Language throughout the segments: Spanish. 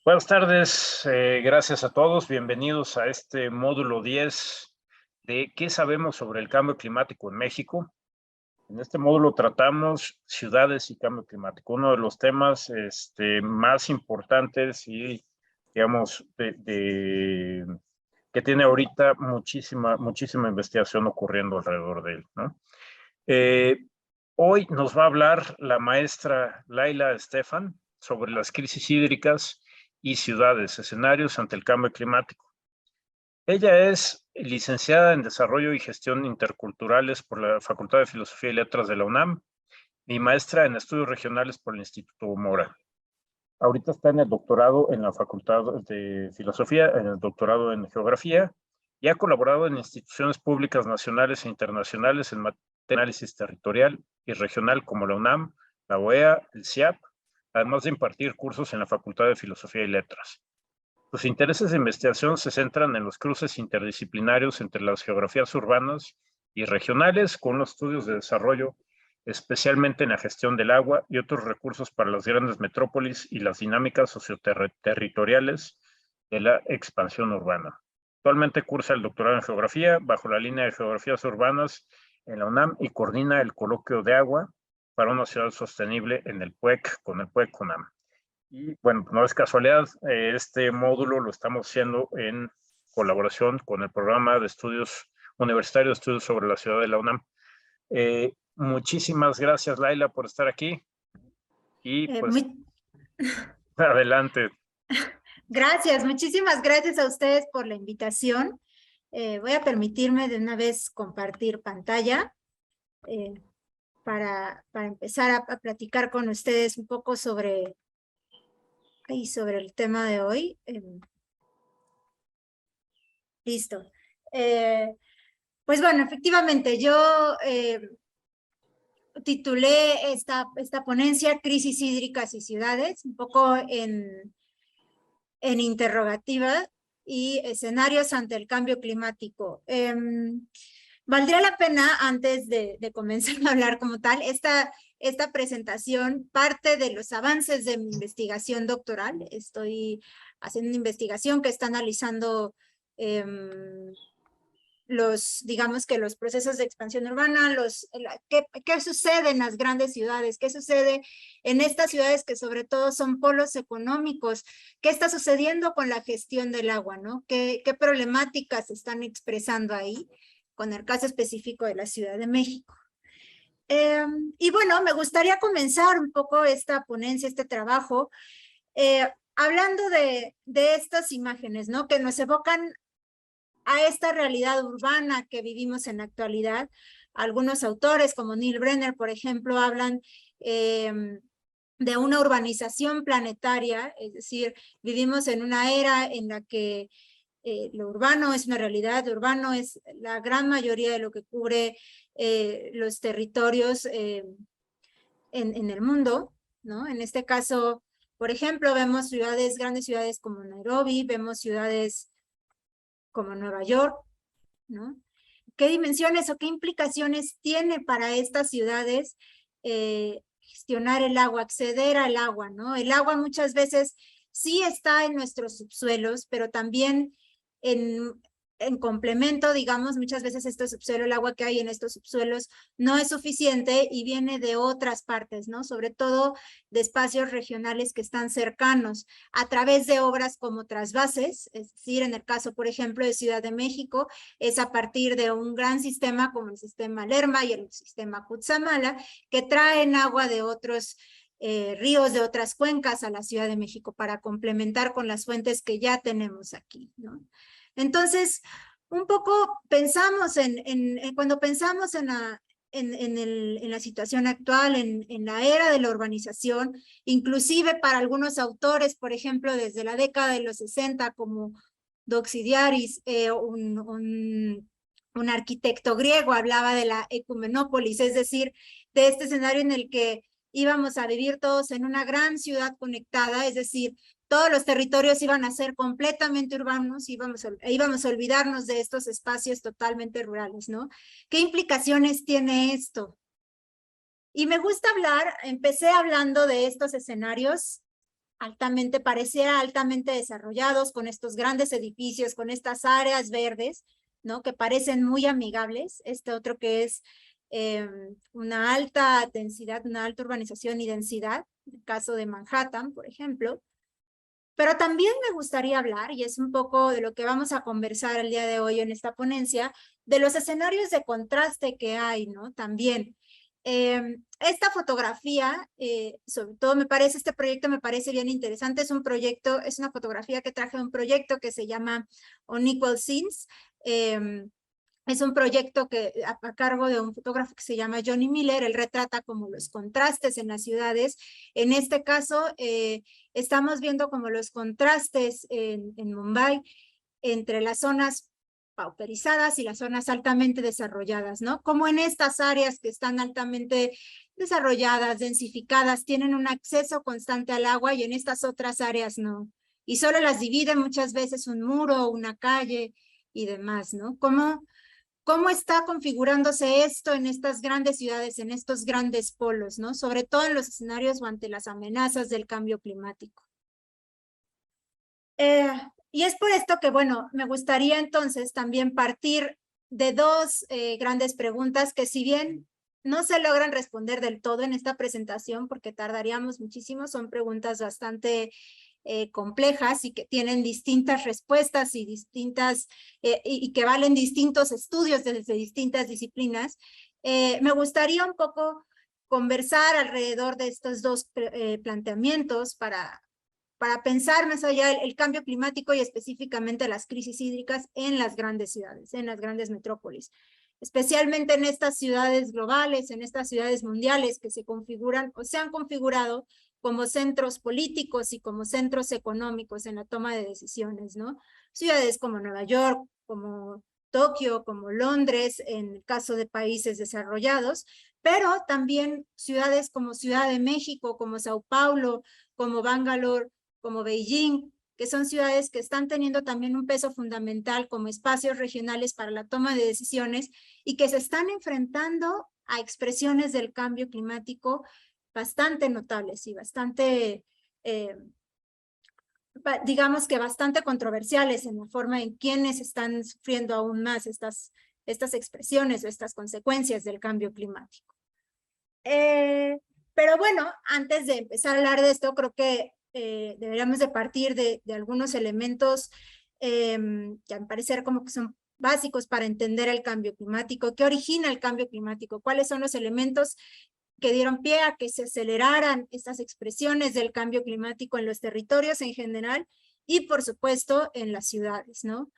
Buenas tardes, gracias a todos. Bienvenidos a este módulo 10 de ¿qué sabemos sobre el cambio climático en México? En este módulo tratamos ciudades y cambio climático, uno de los temas más importantes y, digamos, que tiene ahorita muchísima investigación ocurriendo alrededor de él, ¿no? Eh, Hoy nos va a hablar la maestra Laila Estefan sobre las crisis hídricas y ciudades, escenarios ante el cambio climático. Ella es licenciada en Desarrollo y Gestión Interculturales por la Facultad de Filosofía y Letras de la UNAM y maestra en Estudios Regionales por el Instituto Mora. Ahorita está en el doctorado en la Facultad de Filosofía, en el doctorado en Geografía, y ha colaborado en instituciones públicas nacionales e internacionales en materia de análisis territorial y regional como la UNAM, la OEA, el CIAP, además de impartir cursos en la Facultad de Filosofía y Letras. Sus intereses de investigación se centran en los cruces interdisciplinarios entre las geografías urbanas y regionales con los estudios de desarrollo, especialmente en la gestión del agua y otros recursos para las grandes metrópolis y las dinámicas socioterritoriales de la expansión urbana. Actualmente cursa el doctorado en geografía bajo la línea de geografías urbanas en la UNAM y coordina el coloquio de agua para una ciudad sostenible en el PUEC con el PUEC-UNAM. Y bueno, no es casualidad, este módulo lo estamos haciendo en colaboración con el programa de estudios universitario de estudios sobre la ciudad de la UNAM. Muchísimas gracias, Laila, por estar aquí. Y pues, adelante. Gracias, muchísimas gracias a ustedes por la invitación. Voy a permitirme de una vez compartir pantalla para empezar a platicar con ustedes un poco sobre el tema de hoy. Listo. Pues bueno, efectivamente, yo titulé esta ponencia Crisis hídricas y ciudades, un poco en interrogativa y escenarios ante el cambio climático. Valdría la pena, antes de comenzar a hablar como tal, esta presentación parte de los avances de mi investigación doctoral. Estoy haciendo una investigación que está analizando digamos que los procesos de expansión urbana, qué sucede en las grandes ciudades, qué sucede en estas ciudades que sobre todo son polos económicos, qué está sucediendo con la gestión del agua, ¿no? ¿Qué problemáticas se están expresando ahí, con el caso específico de la Ciudad de México? Y bueno, me gustaría comenzar un poco esta ponencia, este trabajo, hablando de estas imágenes, ¿no? Que nos evocan a esta realidad urbana que vivimos en la actualidad. Algunos autores, como Neil Brenner, por ejemplo, hablan de una urbanización planetaria, es decir, vivimos en una era en la que lo urbano es una realidad, lo urbano es la gran mayoría de lo que cubre los territorios en el mundo, ¿no? En este caso, por ejemplo, vemos ciudades, grandes ciudades como Nairobi, vemos ciudades como Nueva York, ¿no? ¿Qué dimensiones o qué implicaciones tiene para estas ciudades gestionar el agua, acceder al agua, ¿no? El agua muchas veces sí está en nuestros subsuelos, pero también en complemento, digamos, muchas veces el agua que hay en estos subsuelos no es suficiente y viene de otras partes, ¿no? Sobre todo de espacios regionales que están cercanos a través de obras como trasvases, es decir, en el caso, por ejemplo, de Ciudad de México, es a partir de un gran sistema como el sistema Lerma y el sistema Cutzamala, que traen agua de otros ríos de otras cuencas a la Ciudad de México para complementar con las fuentes que ya tenemos aquí, ¿no? Entonces, un poco pensamos cuando pensamos en la situación actual, en la era de la urbanización, inclusive para algunos autores, por ejemplo, desde la década de los 60, como Doxidiaris, un arquitecto griego, hablaba de la ecumenópolis, es decir, de este escenario en el que íbamos a vivir todos en una gran ciudad conectada, es decir, todos los territorios iban a ser completamente urbanos, íbamos a olvidarnos de estos espacios totalmente rurales, ¿no? ¿Qué implicaciones tiene esto? Y me gusta empecé hablando de estos escenarios pareciera altamente desarrollados, con estos grandes edificios, con estas áreas verdes, ¿no? Que parecen muy amigables. Este otro que es una alta densidad, una alta urbanización y densidad, el caso de Manhattan, por ejemplo. Pero también me gustaría hablar, y es un poco de lo que vamos a conversar el día de hoy en esta ponencia, de los escenarios de contraste que hay, ¿no? También. Esta fotografía, sobre todo este proyecto me parece bien interesante, es una fotografía que traje de un proyecto que se llama Unequal Scenes. Es un proyecto a cargo de un fotógrafo que se llama Johnny Miller. Él retrata como los contrastes en las ciudades. En este caso, estamos viendo como los contrastes en Mumbai entre las zonas pauperizadas y las zonas altamente desarrolladas, ¿no? Como en estas áreas que están altamente desarrolladas, densificadas, tienen un acceso constante al agua y en estas otras áreas no. Y solo las divide muchas veces un muro, una calle y demás, ¿no? ¿Cómo está configurándose esto en estas grandes ciudades, en estos grandes polos, ¿no? Sobre todo en los escenarios o ante las amenazas del cambio climático. Y es por esto que, bueno, me gustaría entonces también partir de dos grandes preguntas que, si bien no se logran responder del todo en esta presentación porque tardaríamos muchísimo, son preguntas bastante complejas y que tienen distintas respuestas y y que valen distintos estudios desde distintas disciplinas. Me gustaría un poco conversar alrededor de estos dos planteamientos para pensar más allá el cambio climático y específicamente las crisis hídricas en las grandes ciudades, en las grandes metrópolis, especialmente en estas ciudades globales, en estas ciudades mundiales que se configuran o se han configurado como centros políticos y como centros económicos en la toma de decisiones, ¿no? Ciudades como Nueva York, como Tokio, como Londres, en el caso de países desarrollados, pero también ciudades como Ciudad de México, como Sao Paulo, como Bangalore, como Beijing, que son ciudades que están teniendo también un peso fundamental como espacios regionales para la toma de decisiones y que se están enfrentando a expresiones del cambio climático bastante notables y bastante, digamos que bastante controversiales en la forma en quienes están sufriendo aún más estas expresiones o estas consecuencias del cambio climático. Pero bueno, antes de empezar a hablar de esto, creo que deberíamos de partir de algunos elementos que al parecer como que son básicos para entender el cambio climático. ¿Qué origina el cambio climático? ¿Cuáles son los elementos que dieron pie a que se aceleraran estas expresiones del cambio climático en los territorios en general y por supuesto en las ciudades, ¿no?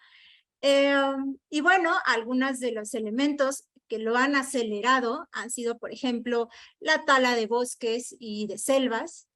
Y bueno, algunos de los elementos que lo han acelerado han sido, por ejemplo, la tala de bosques y de selvas.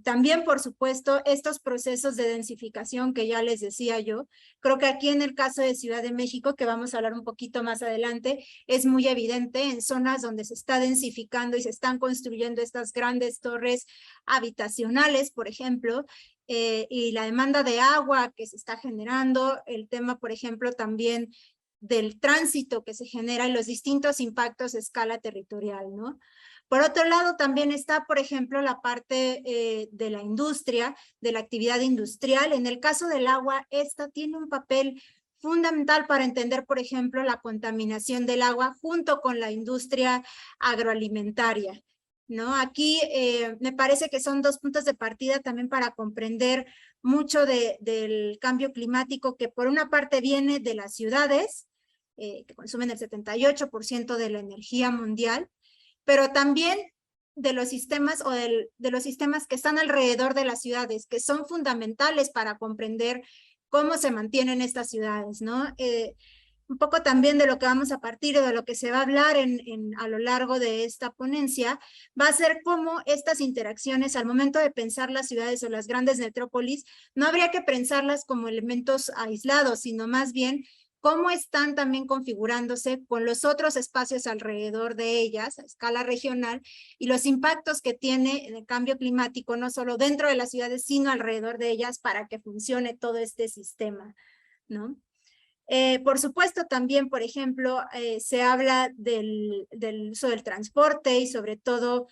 También, por supuesto, estos procesos de densificación que ya les decía yo. Creo que aquí en el caso de Ciudad de México, que vamos a hablar un poquito más adelante, es muy evidente en zonas donde se está densificando y se están construyendo estas grandes torres habitacionales, por ejemplo, y la demanda de agua que se está generando, el tema, por ejemplo, también del tránsito que se genera y los distintos impactos a escala territorial, ¿no? Por otro lado, también está, por ejemplo, la parte de la industria, de la actividad industrial. En el caso del agua, esta tiene un papel fundamental para entender, por ejemplo, la contaminación del agua junto con la industria agroalimentaria, ¿no? Aquí me parece que son dos puntos de partida también para comprender mucho del cambio climático, que por una parte viene de las ciudades, que consumen el 78% de la energía mundial, pero también de los sistemas o de los sistemas que están alrededor de las ciudades, que son fundamentales para comprender cómo se mantienen estas ciudades, ¿no? Un poco también de lo que vamos a partir, de lo que se va a hablar a lo largo de esta ponencia, va a ser cómo estas interacciones, al momento de pensar las ciudades o las grandes metrópolis, no habría que pensarlas como elementos aislados, sino más bien cómo están también configurándose con los otros espacios alrededor de ellas a escala regional y los impactos que tiene el cambio climático no solo dentro de las ciudades, sino alrededor de ellas para que funcione todo este sistema, ¿no? Por supuesto, también, por ejemplo, se habla del uso del transporte y sobre todo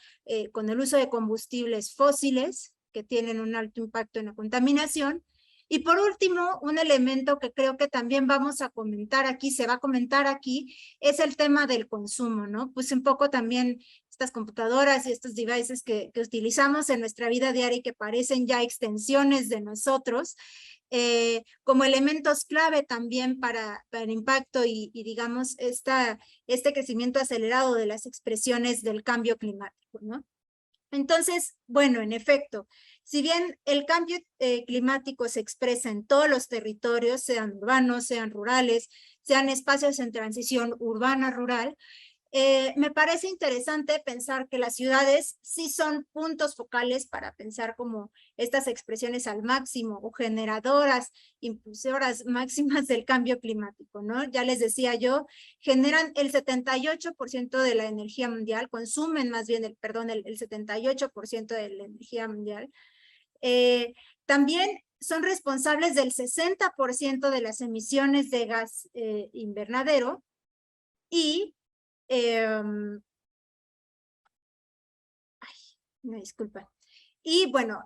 con el uso de combustibles fósiles, que tienen un alto impacto en la contaminación. Y por último, un elemento que creo que también vamos a comentar aquí, se va a comentar aquí, es el tema del consumo, ¿no? Pues un poco también estas computadoras y estos devices que utilizamos en nuestra vida diaria y que parecen ya extensiones de nosotros, como elementos clave también para el impacto y digamos, este crecimiento acelerado de las expresiones del cambio climático, ¿no? Entonces, bueno, en efecto, si bien el cambio climático se expresa en todos los territorios, sean urbanos, sean rurales, sean espacios en transición urbana-rural, me parece interesante pensar que las ciudades sí son puntos focales para pensar como estas expresiones al máximo o generadoras, impulsoras máximas del cambio climático, ¿no? Ya les decía yo, generan el 78% de la energía mundial, consumen más bien, el 78% de la energía mundial. También son responsables del 60% de las emisiones de gas invernadero y me disculpa. Y bueno,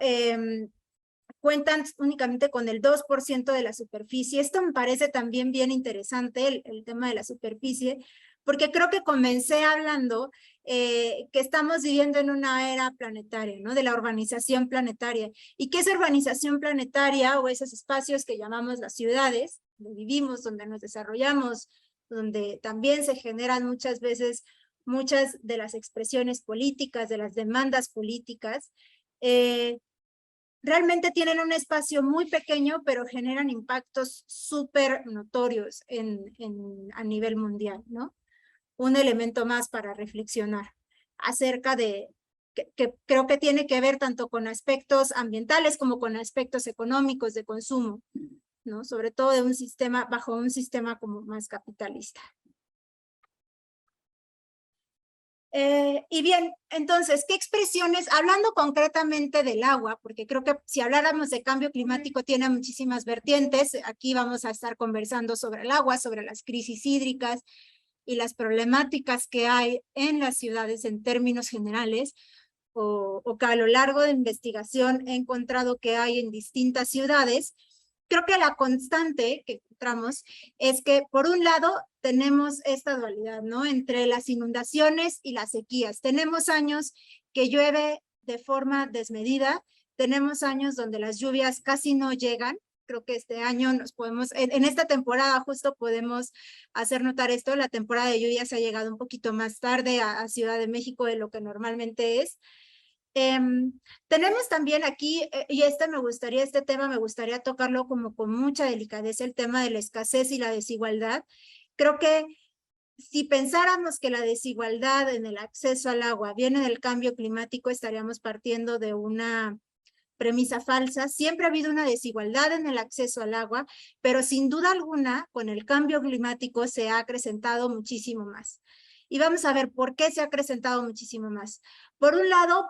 cuentan únicamente con el 2% de la superficie. Esto me parece también bien interesante, el tema de la superficie, porque creo que comencé hablando que estamos viviendo en una era planetaria, ¿no? De la urbanización planetaria. ¿Y qué es urbanización planetaria o esos espacios que llamamos las ciudades, donde vivimos, donde nos desarrollamos, donde también se generan muchas veces muchas de las expresiones políticas, de las demandas políticas, realmente tienen un espacio muy pequeño, pero generan impactos súper notorios a nivel mundial, ¿no? Un elemento más para reflexionar acerca de, que creo que tiene que ver tanto con aspectos ambientales como con aspectos económicos de consumo, ¿no? Sobre todo de un sistema, bajo un sistema como más capitalista. Y bien, entonces, ¿qué expresiones, hablando concretamente del agua, porque creo que si habláramos de cambio climático tiene muchísimas vertientes, aquí vamos a estar conversando sobre el agua, sobre las crisis hídricas y las problemáticas que hay en las ciudades en términos generales, o que a lo largo de investigación he encontrado que hay en distintas ciudades. Creo que la constante que encontramos es que, por un lado, tenemos esta dualidad, ¿no? Entre las inundaciones y las sequías. Tenemos años que llueve de forma desmedida, tenemos años donde las lluvias casi no llegan. Creo que este año nos podemos, en esta temporada justo podemos hacer notar esto, la temporada de lluvias ha llegado un poquito más tarde a Ciudad de México de lo que normalmente es. Tenemos también aquí, y este tema me gustaría tocarlo como con mucha delicadeza, el tema de la escasez y la desigualdad. Creo que si pensáramos que la desigualdad en el acceso al agua viene del cambio climático, estaríamos partiendo de una premisa falsa. Siempre ha habido una desigualdad en el acceso al agua, pero sin duda alguna, con el cambio climático se ha acrecentado muchísimo más. Y vamos a ver por qué se ha acrecentado muchísimo más. Por un lado,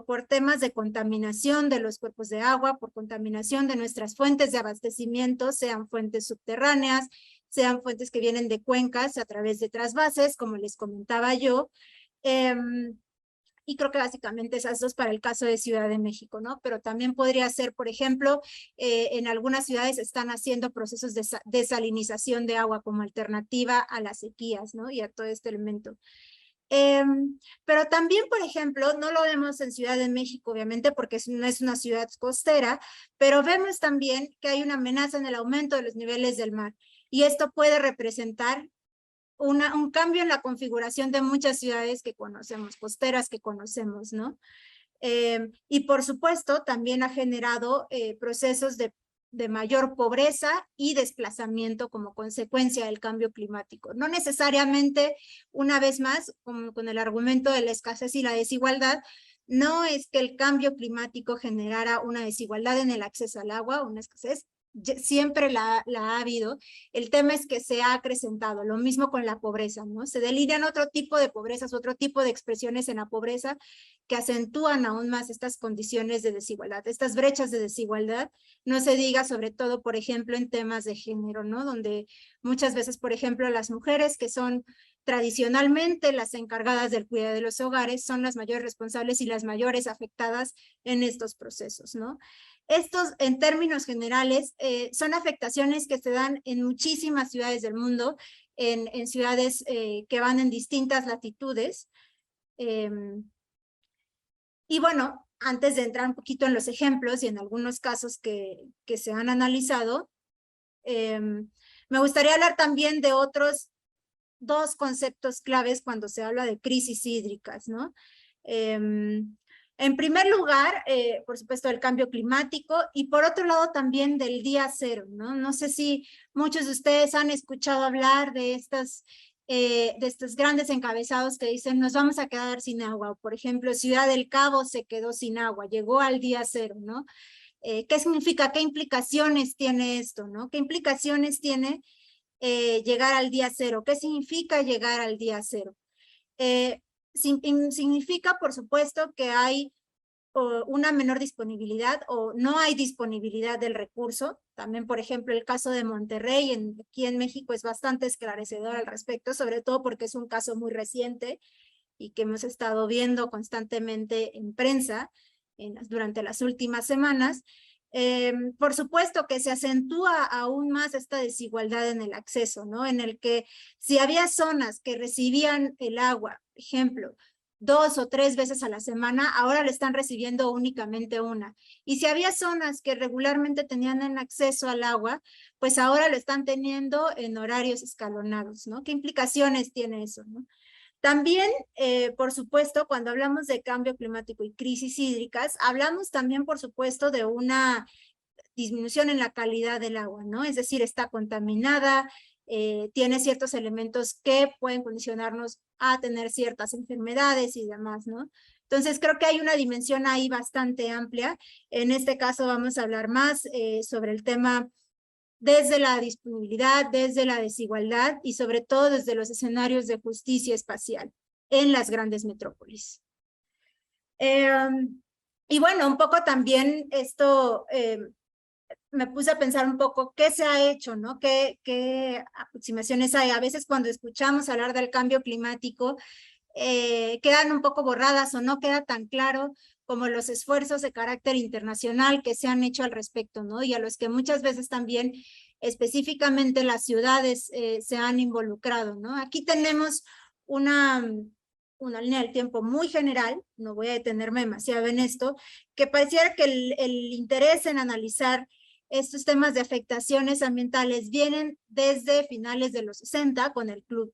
por temas de contaminación de los cuerpos de agua, por contaminación de nuestras fuentes de abastecimiento, sean fuentes subterráneas, sean fuentes que vienen de cuencas a través de trasvases, como les comentaba yo. Y creo que básicamente esas dos para el caso de Ciudad de México, ¿no? Pero también podría ser, por ejemplo, en algunas ciudades están haciendo procesos de desalinización de agua como alternativa a las sequías, ¿no? Y a todo este elemento. Pero también, por ejemplo, no lo vemos en Ciudad de México, obviamente, porque no es una ciudad costera, pero vemos también que hay una amenaza en el aumento de los niveles del mar. Y esto puede representar un cambio en la configuración de muchas ciudades que conocemos, costeras que conocemos, ¿no? Y por supuesto también ha generado procesos de mayor pobreza y desplazamiento como consecuencia del cambio climático. No necesariamente, una vez más, como con el argumento de la escasez y la desigualdad, no es que el cambio climático generara una desigualdad en el acceso al agua, una escasez, siempre la ha habido. El tema es que se ha acrecentado, lo mismo con la pobreza, ¿no? Se delinean otro tipo de pobrezas, otro tipo de expresiones en la pobreza que acentúan aún más estas condiciones de desigualdad, estas brechas de desigualdad. No se diga sobre todo, por ejemplo, en temas de género, ¿no? Donde muchas veces, por ejemplo, las mujeres que son tradicionalmente las encargadas del cuidado de los hogares son las mayores responsables y las mayores afectadas en estos procesos, ¿no? Estos, en términos generales, son afectaciones que se dan en muchísimas ciudades del mundo, en ciudades que van en distintas latitudes. Y bueno, antes de entrar un poquito en los ejemplos y en algunos casos que se han analizado, me gustaría hablar también de otros dos conceptos claves cuando se habla de crisis hídricas, ¿no? En primer lugar, por supuesto, el cambio climático y por otro lado también del día cero, ¿no? No sé si muchos de ustedes han escuchado hablar de estos grandes encabezados que dicen nos vamos a quedar sin agua. Por ejemplo, Ciudad del Cabo se quedó sin agua, llegó al día cero, ¿no? ¿Qué significa? ¿Qué implicaciones tiene esto, no? ¿Qué implicaciones tiene llegar al día cero? ¿Qué significa llegar al día cero? Significa, por supuesto, que hay una menor disponibilidad o no hay disponibilidad del recurso. También, por ejemplo, el caso de Monterrey, aquí en México es bastante esclarecedor al respecto, sobre todo porque es un caso muy reciente y que hemos estado viendo constantemente en prensa durante las últimas semanas. Por supuesto que se acentúa aún más esta desigualdad en el acceso, ¿no? En el que si había zonas que recibían el agua, por ejemplo, 2 o 3 veces a la semana, ahora le están recibiendo únicamente una. Y si había zonas que regularmente tenían el acceso al agua, pues ahora lo están teniendo en horarios escalonados, ¿no? ¿Qué implicaciones tiene eso, no? También, por supuesto, cuando hablamos de cambio climático y crisis hídricas, hablamos también, por supuesto, de una disminución en la calidad del agua, ¿no? Es decir, está contaminada, tiene ciertos elementos que pueden condicionarnos a tener ciertas enfermedades y demás, ¿no? Entonces, creo que hay una dimensión ahí bastante amplia. En este caso vamos a hablar más sobre el tema desde la disponibilidad, desde la desigualdad y sobre todo desde los escenarios de justicia espacial en las grandes metrópolis. Y bueno, un poco también esto me puse a pensar un poco qué se ha hecho, ¿no? ¿Qué aproximaciones hay? A veces cuando escuchamos hablar del cambio climático, quedan un poco borradas o no queda tan claro como los esfuerzos de carácter internacional que se han hecho al respecto, ¿no? Y a los que muchas veces también específicamente las ciudades se han involucrado, ¿no? Aquí tenemos una línea del tiempo muy general, no voy a detenerme demasiado en esto, que pareciera que el interés en analizar estos temas de afectaciones ambientales vienen desde finales de los 60 con el Club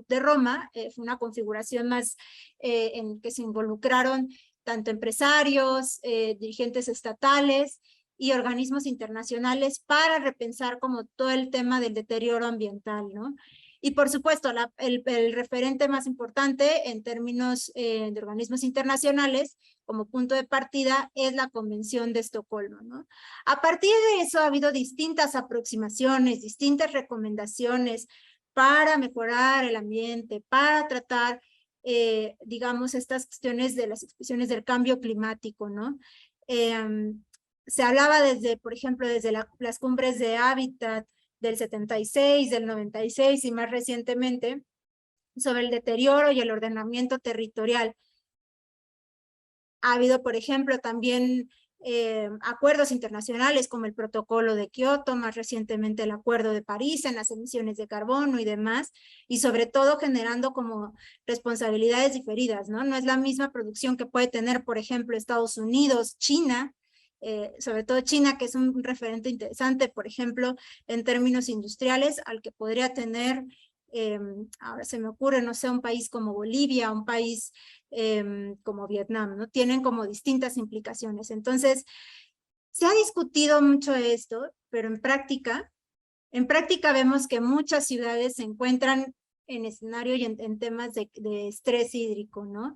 de Roma. Fue una configuración más en que se involucraron tanto empresarios, dirigentes estatales y organismos internacionales para repensar como todo el tema del deterioro ambiental, ¿no? Y por supuesto, el referente más importante en términos de organismos internacionales como punto de partida es la Convención de Estocolmo, ¿no? A partir de eso ha habido distintas aproximaciones, distintas recomendaciones para mejorar el ambiente, para tratar, digamos, estas cuestiones de las expresiones del cambio climático, ¿no? Se hablaba desde, por ejemplo, desde las cumbres de hábitat del 76, del 96 y más recientemente, sobre el deterioro y el ordenamiento territorial. Ha habido, por ejemplo, también acuerdos internacionales como el Protocolo de Kioto, más recientemente el Acuerdo de París en las emisiones de carbono y demás, y sobre todo generando como responsabilidades diferidas, ¿no? No es la misma producción que puede tener, por ejemplo, Estados Unidos, China, sobre todo China, que es un referente interesante, por ejemplo, en términos industriales, al que podría tener, ahora se me ocurre, no sé, un país como Bolivia, un país como Vietnam, ¿no? Tienen como distintas implicaciones. Entonces, se ha discutido mucho esto, pero en práctica vemos que muchas ciudades se encuentran en escenario y en temas de estrés hídrico, ¿no?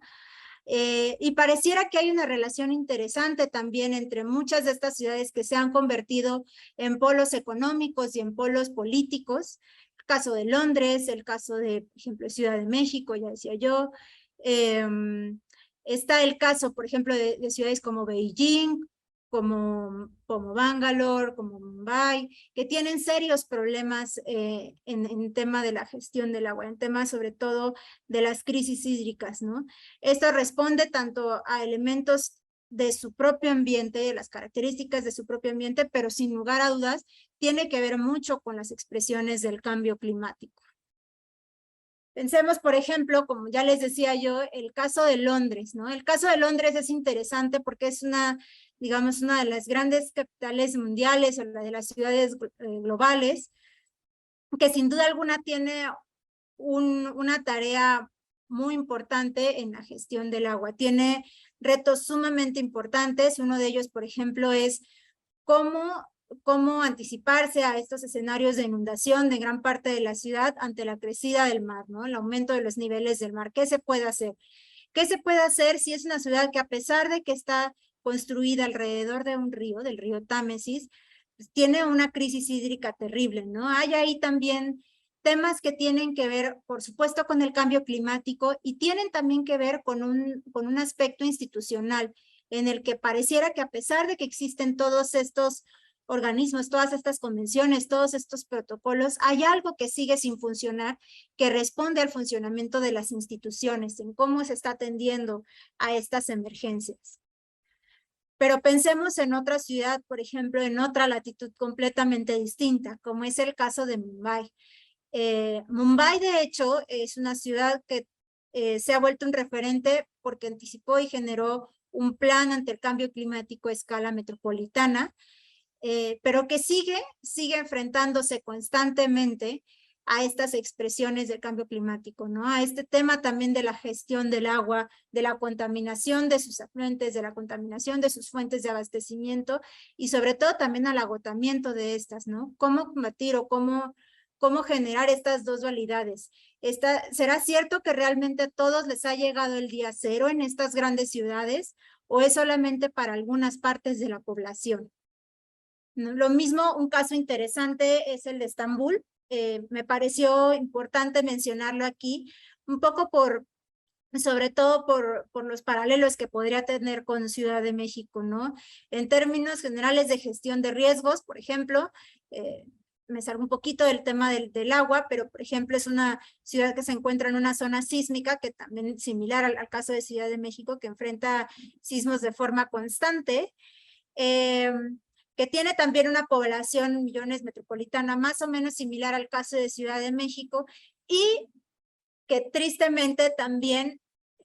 Y pareciera que hay una relación interesante también entre muchas de estas ciudades que se han convertido en polos económicos y en polos políticos. El caso de Londres, el caso de, por ejemplo, Ciudad de México, ya decía yo. Está el caso, por ejemplo, de ciudades como Beijing, como Bangalore, como Mumbai, que tienen serios problemas en tema de la gestión del agua, en tema sobre todo de las crisis hídricas, ¿no? Esto responde tanto a elementos de su propio ambiente, de las características de su propio ambiente, pero sin lugar a dudas tiene que ver mucho con las expresiones del cambio climático. Pensemos, por ejemplo, como ya les decía yo, el caso de Londres, ¿no? El caso de Londres es interesante porque es digamos, una de las grandes capitales mundiales o la de las ciudades globales, que sin duda alguna tiene una tarea muy importante en la gestión del agua. Tiene retos sumamente importantes. Uno de ellos, por ejemplo, es cómo anticiparse a estos escenarios de inundación de gran parte de la ciudad ante la crecida del mar, ¿no? El aumento de los niveles del mar. ¿Qué se puede hacer? ¿Qué se puede hacer si es una ciudad que, a pesar de que está construida alrededor de un río, del río Támesis, pues tiene una crisis hídrica terrible, ¿no? Hay ahí también temas que tienen que ver, por supuesto, con el cambio climático y tienen también que ver con un aspecto institucional en el que pareciera que, a pesar de que existen todos estos organismos, todas estas convenciones, todos estos protocolos, hay algo que sigue sin funcionar, que responde al funcionamiento de las instituciones, en cómo se está atendiendo a estas emergencias. Pero pensemos en otra ciudad, por ejemplo, en otra latitud completamente distinta, como es el caso de Mumbai. Mumbai, de hecho, es una ciudad que se ha vuelto un referente porque anticipó y generó un plan ante el cambio climático a escala metropolitana, pero que sigue enfrentándose constantemente a estas expresiones del cambio climático, ¿no? A este tema también de la gestión del agua, de la contaminación de sus afluentes, de la contaminación de sus fuentes de abastecimiento y sobre todo también al agotamiento de estas, ¿no? ¿Cómo combatir o cómo generar estas dos dualidades? ¿Será cierto que realmente a todos les ha llegado el día cero en estas grandes ciudades o es solamente para algunas partes de la población? Lo mismo, un caso interesante es el de Estambul. Me pareció importante mencionarlo aquí, un poco sobre todo por los paralelos que podría tener con Ciudad de México, ¿no? En términos generales de gestión de riesgos, por ejemplo, me salgo un poquito del tema del agua, pero por ejemplo es una ciudad que se encuentra en una zona sísmica, que también es similar al caso de Ciudad de México, que enfrenta sismos de forma constante, que tiene también una población, millones metropolitana, más o menos similar al caso de Ciudad de México, y que tristemente también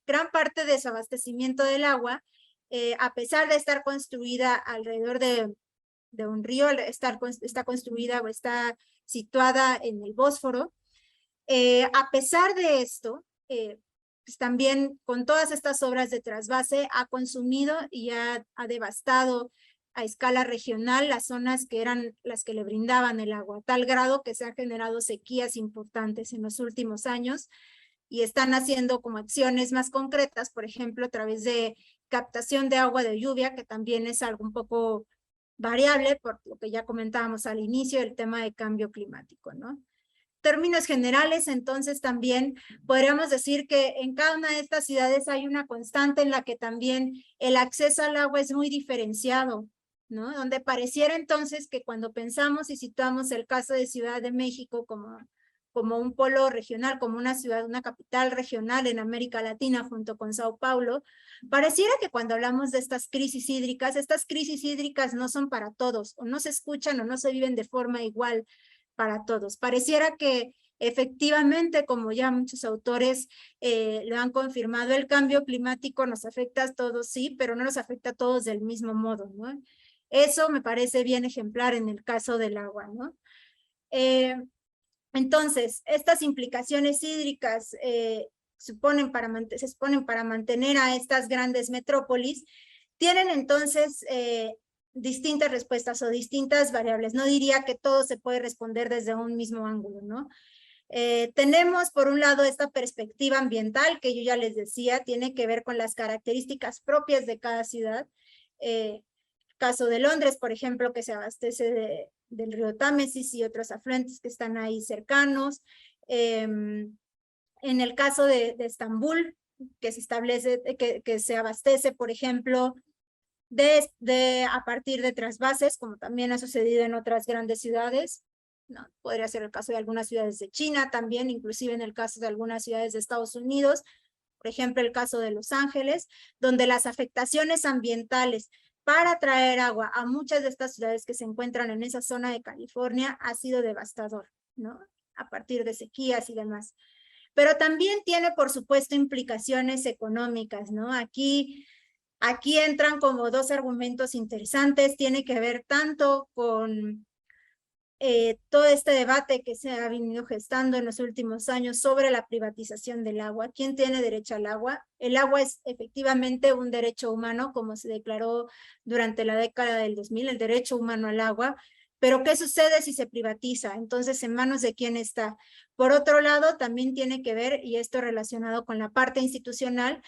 gran parte de su abastecimiento del agua, a pesar de estar construida alrededor de un río, está construida o está situada en el Bósforo, a pesar de esto, pues también con todas estas obras de trasvase ha consumido y ha devastado a escala regional las zonas que eran las que le brindaban el agua, a tal grado que se han generado sequías importantes en los últimos años y están haciendo como acciones más concretas, por ejemplo, a través de captación de agua de lluvia, que también es algo un poco variable por lo que ya comentábamos al inicio, el tema de cambio climático, ¿no? Términos generales, entonces también podríamos decir que en cada una de estas ciudades hay una constante en la que también el acceso al agua es muy diferenciado, ¿no? Donde pareciera entonces que cuando pensamos y situamos el caso de Ciudad de México como un polo regional, como una ciudad, una capital regional en América Latina junto con Sao Paulo, pareciera que cuando hablamos de estas crisis hídricas no son para todos, o no se escuchan o no se viven de forma igual para todos. Pareciera que efectivamente, como ya muchos autores lo han confirmado, el cambio climático nos afecta a todos, sí, pero no nos afecta a todos del mismo modo, ¿no? Eso me parece bien ejemplar en el caso del agua, ¿no? Entonces, estas implicaciones hídricas se suponen para mantener a estas grandes metrópolis, tienen entonces distintas respuestas o distintas variables. No diría que todo se puede responder desde un mismo ángulo, ¿no? Tenemos por un lado esta perspectiva ambiental que yo ya les decía, tiene que ver con las características propias de cada ciudad. Caso de Londres, por ejemplo, que se abastece del río Támesis y otros afluentes que están ahí cercanos. En el caso de Estambul, que se establece, que se abastece, por ejemplo, a partir de trasvases, como también ha sucedido en otras grandes ciudades. No, podría ser el caso de algunas ciudades de China también, inclusive en el caso de algunas ciudades de Estados Unidos, por ejemplo, el caso de Los Ángeles, donde las afectaciones ambientales para traer agua a muchas de estas ciudades que se encuentran en esa zona de California ha sido devastador, ¿no? A partir de sequías y demás. Pero también tiene, por supuesto, implicaciones económicas, ¿no? Aquí entran como dos argumentos interesantes, tiene que ver tanto con todo este debate que se ha venido gestando en los últimos años sobre la privatización del agua. ¿Quién tiene derecho al agua? El agua es efectivamente un derecho humano, como se declaró durante la década del 2000, el derecho humano al agua. Pero ¿qué sucede si se privatiza? Entonces, ¿en manos de quién está? Por otro lado, también tiene que ver, y esto relacionado con la parte institucional,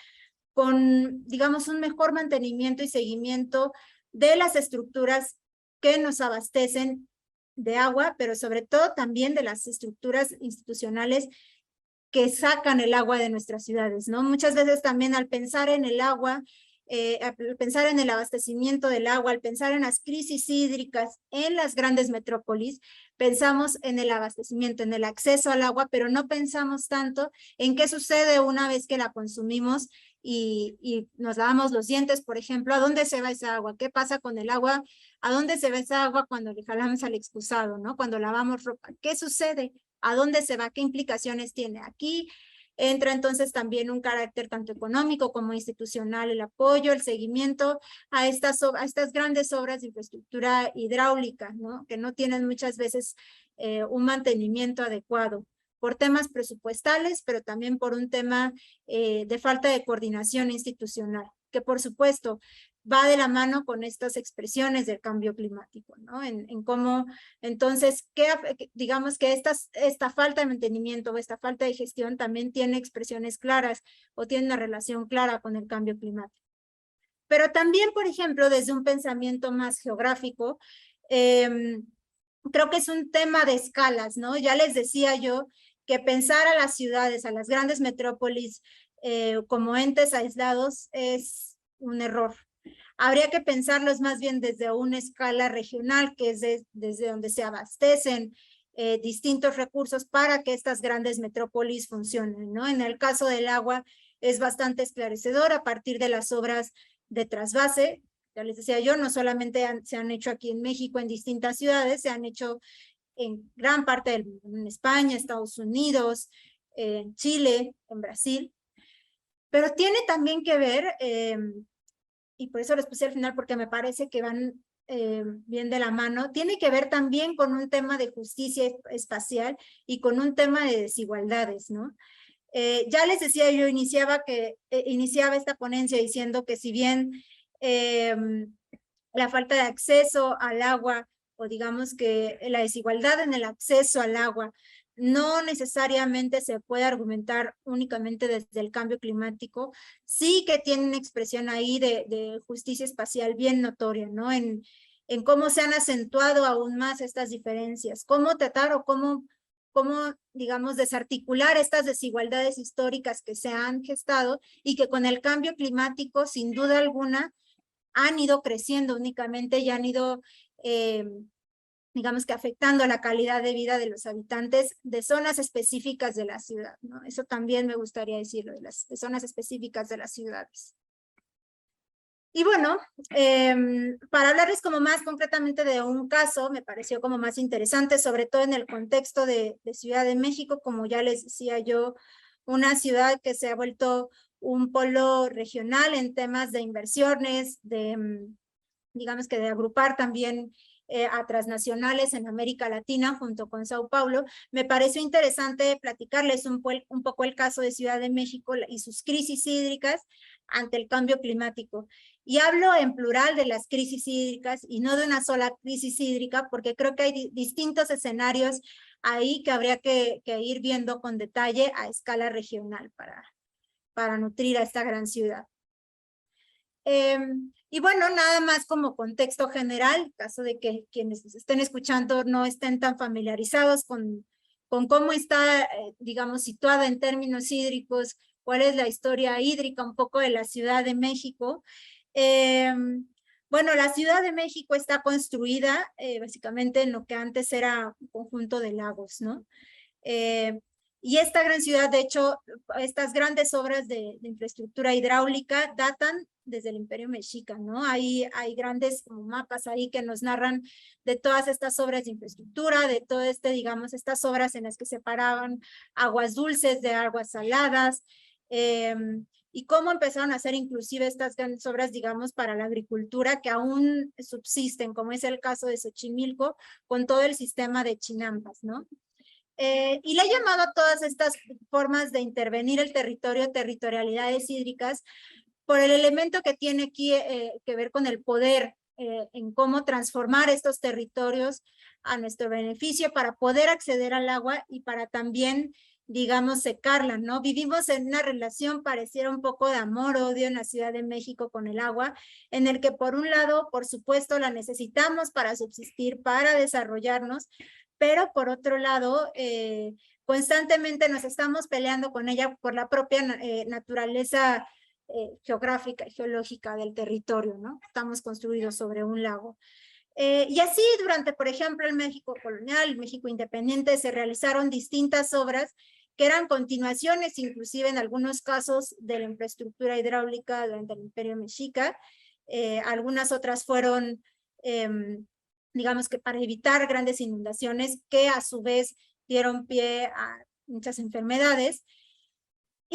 con, digamos, un mejor mantenimiento y seguimiento de las estructuras que nos abastecen de agua, pero sobre todo también de las estructuras institucionales que sacan el agua de nuestras ciudades, ¿no? Muchas veces también al pensar en el agua, al pensar en el abastecimiento del agua, al pensar en las crisis hídricas en las grandes metrópolis, pensamos en el abastecimiento, en el acceso al agua, pero no pensamos tanto en qué sucede una vez que la consumimos y nos lavamos los dientes, por ejemplo, ¿a dónde se va esa agua? ¿Qué pasa con el agua? ¿A dónde se va esa agua cuando le jalamos al excusado, ¿no? Cuando lavamos ropa. ¿Qué sucede? ¿A dónde se va? ¿Qué implicaciones tiene? Aquí entra entonces también un carácter tanto económico como institucional, el apoyo, el seguimiento a estas grandes obras de infraestructura hidráulica, ¿no? Que no tienen muchas veces un mantenimiento adecuado por temas presupuestales, pero también por un tema de falta de coordinación institucional, que por supuesto va de la mano con estas expresiones del cambio climático, ¿no? En cómo, entonces, digamos que esta falta de mantenimiento o esta falta de gestión también tiene expresiones claras o tiene una relación clara con el cambio climático. Pero también, por ejemplo, desde un pensamiento más geográfico, creo que es un tema de escalas, ¿no? Ya les decía yo que pensar a las ciudades, a las grandes metrópolis, como entes aislados es un error. Habría que pensarlos más bien desde una escala regional, que es desde donde se abastecen distintos recursos para que estas grandes metrópolis funcionen, ¿no? En el caso del agua es bastante esclarecedor a partir de las obras de trasvase. Ya les decía yo, no solamente se han hecho aquí en México en distintas ciudades, se han hecho en gran parte del mundo, en España, Estados Unidos, en Chile, en Brasil. Pero tiene también que ver, y por eso lo puse al final porque me parece que van bien de la mano, tiene que ver también con un tema de justicia espacial y con un tema de desigualdades, ¿no? Ya les decía yo, iniciaba esta ponencia diciendo que si bien la falta de acceso al agua, o digamos que la desigualdad en el acceso al agua, no necesariamente se puede argumentar únicamente desde el cambio climático, sí que tiene una expresión ahí de justicia espacial bien notoria, ¿no? En cómo se han acentuado aún más estas diferencias, cómo tratar o cómo, digamos, desarticular estas desigualdades históricas que se han gestado y que con el cambio climático, sin duda alguna, han ido creciendo únicamente y han ido, digamos que afectando la calidad de vida de los habitantes de zonas específicas de la ciudad, ¿no? Eso también me gustaría decirlo, de zonas específicas de las ciudades. Y bueno, para hablarles como más concretamente de un caso, me pareció como más interesante, sobre todo en el contexto de Ciudad de México, como ya les decía yo, una ciudad que se ha vuelto un polo regional en temas de inversiones, digamos que de agrupar también a transnacionales en América Latina junto con Sao Paulo. Me pareció interesante platicarles un poco el caso de Ciudad de México y sus crisis hídricas ante el cambio climático. Y hablo en plural de las crisis hídricas y no de una sola crisis hídrica, porque creo que hay distintos escenarios ahí que habría que ir viendo con detalle a escala regional para nutrir a esta gran ciudad. Y bueno, nada más como contexto general, en caso de que quienes nos estén escuchando no estén tan familiarizados con cómo está, digamos, situada en términos hídricos, cuál es la historia hídrica un poco de la Ciudad de México. Bueno, la Ciudad de México está construida básicamente en lo que antes era un conjunto de lagos, ¿no? Y esta gran ciudad, de hecho, estas grandes obras de infraestructura hidráulica datan desde el Imperio Mexica, ¿no? Hay grandes como mapas ahí que nos narran de todas estas obras de infraestructura, de todo digamos, estas obras en las que separaban aguas dulces de aguas saladas, y cómo empezaron a hacer inclusive estas grandes obras, digamos, para la agricultura que aún subsisten, como es el caso de Xochimilco, con todo el sistema de chinampas, ¿no? Y le he llamado a todas estas formas de intervenir el territorio, territorialidades hídricas, por el elemento que tiene aquí que ver con el poder, en cómo transformar estos territorios a nuestro beneficio para poder acceder al agua y para también, digamos, secarla, ¿no? Vivimos en una relación, pareciera un poco de amor-odio en la Ciudad de México con el agua, en el que por un lado, por supuesto, la necesitamos para subsistir, para desarrollarnos, pero por otro lado, constantemente nos estamos peleando con ella por la propia naturaleza geográfica y geológica del territorio, ¿no? Estamos construidos sobre un lago. Y así durante, por ejemplo, el México colonial, el México independiente, se realizaron distintas obras que eran continuaciones, inclusive en algunos casos, de la infraestructura hidráulica durante el Imperio Mexica. Algunas otras fueron digamos que para evitar grandes inundaciones que a su vez dieron pie a muchas enfermedades.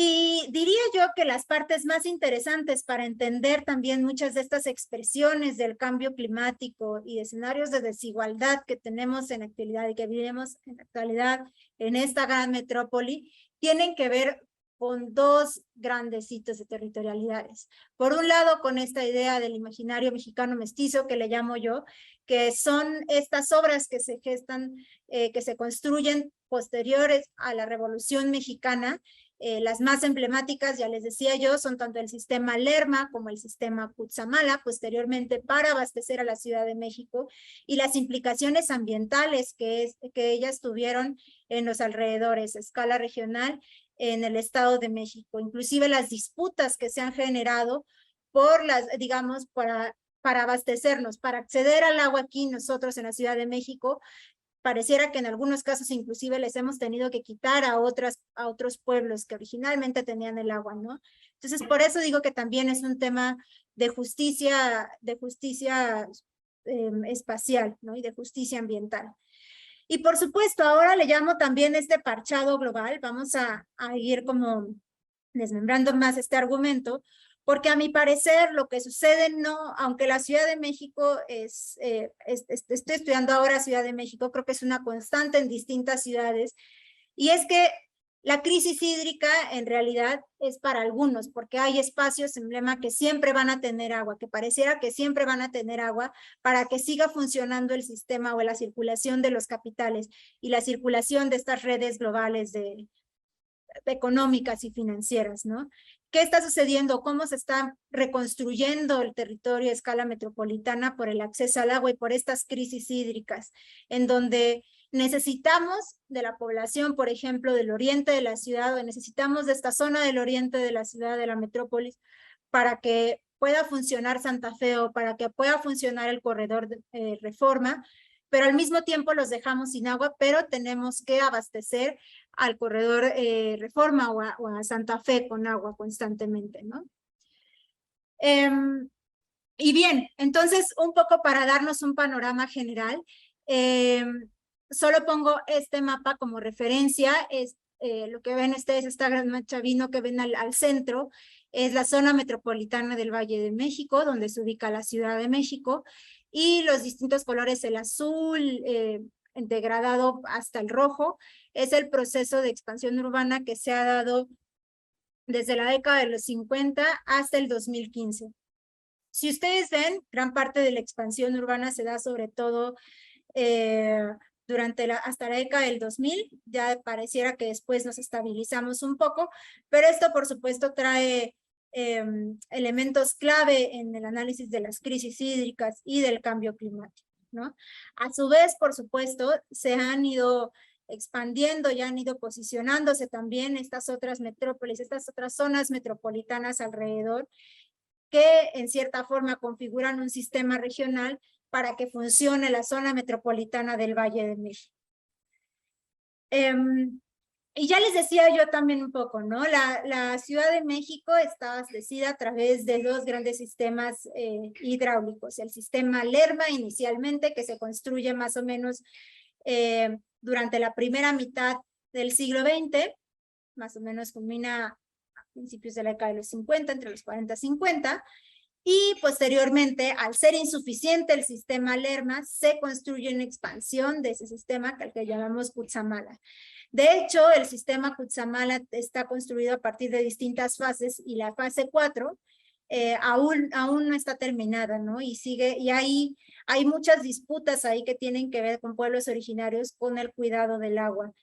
Y diría yo que las partes más interesantes para entender también muchas de estas expresiones del cambio climático y escenarios de desigualdad que tenemos en la actualidad y que vivimos en la actualidad en esta gran metrópoli, tienen que ver con dos grandes hitos de territorialidades. Por un lado, con esta idea del imaginario mexicano mestizo, que le llamo yo, que son estas obras que se gestan, que se construyen posteriores a la Revolución Mexicana. Las más emblemáticas, ya les decía yo, son tanto el sistema Lerma como el sistema Cutzamala, posteriormente para abastecer a la Ciudad de México, y las implicaciones ambientales que ellas tuvieron en los alrededores, a escala regional, en el Estado de México, inclusive las disputas que se han generado por digamos, para abastecernos, para acceder al agua aquí nosotros en la Ciudad de México. Pareciera que en algunos casos inclusive les hemos tenido que quitar a otros pueblos que originalmente tenían el agua, ¿no? Entonces, por eso digo que también es un tema de justicia espacial, ¿no? Y de justicia ambiental. Y por supuesto, ahora le llamo también este parchado global. Vamos a ir como desmembrando más este argumento, porque a mi parecer lo que sucede no, aunque la Ciudad de México estoy estudiando ahora Ciudad de México, creo que es una constante en distintas ciudades, y es que la crisis hídrica en realidad es para algunos, porque hay espacios emblema que siempre van a tener agua, que pareciera que siempre van a tener agua para que siga funcionando el sistema o la circulación de los capitales y la circulación de estas redes globales económicas y financieras, ¿no? ¿Qué está sucediendo? ¿Cómo se está reconstruyendo el territorio a escala metropolitana por el acceso al agua y por estas crisis hídricas, en donde necesitamos de la población, por ejemplo, del oriente de la ciudad, o necesitamos de esta zona del oriente de la ciudad, de la metrópolis, para que pueda funcionar Santa Fe o para que pueda funcionar el corredor de Reforma, pero al mismo tiempo los dejamos sin agua, pero tenemos que abastecer al corredor Reforma o a Santa Fe con agua constantemente, ¿no? Y bien, entonces un poco para darnos un panorama general, solo pongo este mapa como referencia. Lo que ven ustedes, esta gran mancha vino que ven al centro, es la zona metropolitana del Valle de México, donde se ubica la Ciudad de México, y los distintos colores, el azul degradado hasta el rojo, es el proceso de expansión urbana que se ha dado desde la década de los 50 hasta el 2015. Si ustedes ven, gran parte de la expansión urbana se da sobre todo hasta la década del 2000, ya pareciera que después nos estabilizamos un poco, pero esto por supuesto trae elementos clave en el análisis de las crisis hídricas y del cambio climático, ¿no? A su vez, por supuesto, se han ido expandiendo y han ido posicionándose también estas otras metrópolis, estas otras zonas metropolitanas alrededor, que en cierta forma configuran un sistema regional para que funcione la zona metropolitana del Valle de México. Y ya les decía yo también un poco, ¿no? La Ciudad de México está abastecida a través de dos grandes sistemas hidráulicos. El sistema Lerma inicialmente, que se construye más o menos durante la primera mitad del siglo XX, más o menos culmina a principios de la década de los 50, entre los 40 y 50, y posteriormente, al ser insuficiente el sistema Lerma, se construye una expansión de ese sistema que llamamos Cutzamala. De hecho, el sistema Cutzamala está construido a partir de distintas fases y la fase 4 aún no está terminada, ¿no? Y hay muchas disputas ahí que tienen que ver con pueblos originarios, con el cuidado del agua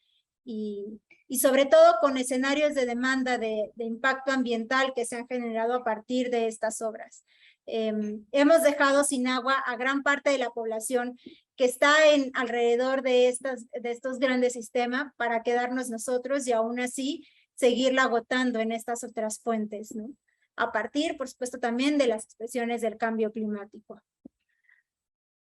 y sobre todo con escenarios de demanda de impacto ambiental que se han generado a partir de estas obras. Hemos dejado sin agua a gran parte de la población que está alrededor de estos grandes sistemas para quedarnos nosotros y aún así seguirla agotando en estas otras fuentes, ¿no? A partir, por supuesto, también de las expresiones del cambio climático.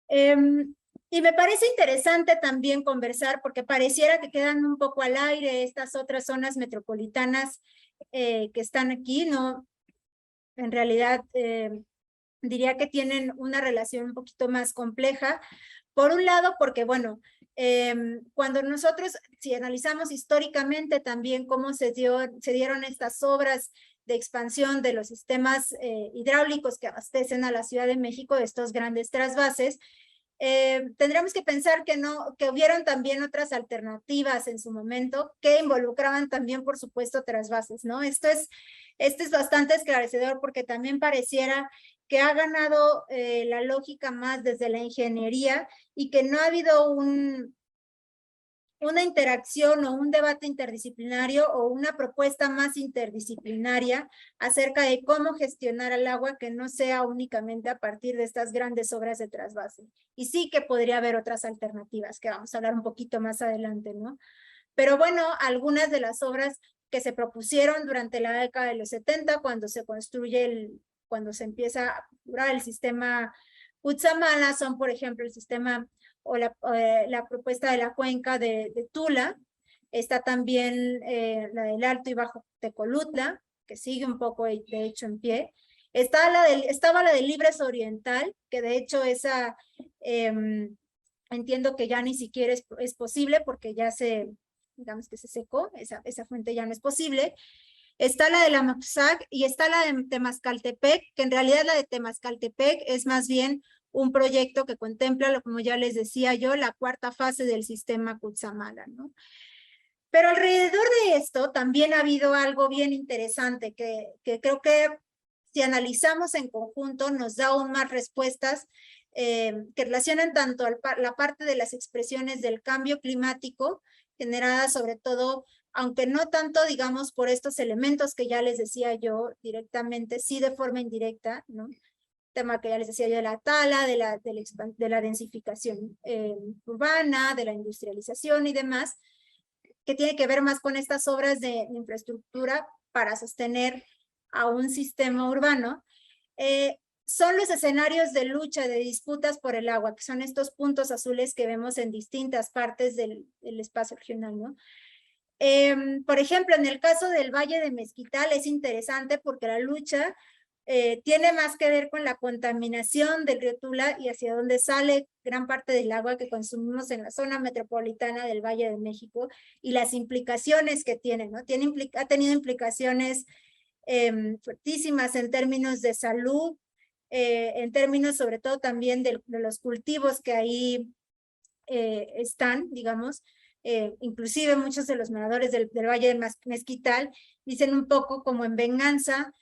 Y me parece interesante también conversar, porque pareciera que quedan un poco al aire estas otras zonas metropolitanas que están aquí, ¿no? En realidad, diría que tienen una relación un poquito más compleja. Por un lado, porque, bueno, cuando nosotros, si analizamos históricamente también cómo se dieron estas obras de expansión de los sistemas hidráulicos que abastecen a la Ciudad de México, de estos grandes trasvases, tendríamos que pensar que hubieron también otras alternativas en su momento que involucraban también, por supuesto, trasvases, ¿no? Esto es bastante esclarecedor porque también pareciera que ha ganado la lógica más desde la ingeniería y que no ha habido una interacción o un debate interdisciplinario o una propuesta más interdisciplinaria acerca de cómo gestionar el agua que no sea únicamente a partir de estas grandes obras de trasvase. Y sí que podría haber otras alternativas que vamos a hablar un poquito más adelante, ¿no? Pero bueno, algunas de las obras que se propusieron durante la década de los 70, cuando se construye cuando se empieza a configurar el sistema Cutzamala, son, por ejemplo, el sistema o la propuesta de la cuenca de Tula. Está también la del Alto y Bajo Tecolutla, que sigue un poco, de hecho, en pie. Estaba la del Libres Oriental, que de hecho esa entiendo que ya ni siquiera es posible porque ya digamos que se secó, esa fuente ya no es posible. Está la de la MAPSAC y está la de Temascaltepec, que en realidad la de Temascaltepec es más bien un proyecto que contempla, como ya les decía yo, la cuarta fase del sistema Cutzamala, ¿no? Pero alrededor de esto también ha habido algo bien interesante que creo que si analizamos en conjunto nos da aún más respuestas que relacionan tanto la parte de las expresiones del cambio climático generadas sobre todo, aunque no tanto, digamos, por estos elementos que ya les decía yo directamente, sí de forma indirecta, ¿no? Tema que ya les decía yo de la tala, de la densificación urbana, de la industrialización y demás, que tiene que ver más con estas obras de infraestructura para sostener a un sistema urbano. Son los escenarios de lucha, de disputas por el agua, que son estos puntos azules que vemos en distintas partes del espacio regional, ¿no? Por ejemplo, en el caso del Valle de Mezquital es interesante porque la lucha tiene más que ver con la contaminación del río Tula y hacia dónde sale gran parte del agua que consumimos en la zona metropolitana del Valle de México y las implicaciones que tiene, ¿no? Ha tenido implicaciones fuertísimas en términos de salud, en términos sobre todo también de los cultivos que ahí están, digamos. Inclusive muchos de los moradores del Valle de Mezquital dicen un poco como en venganza,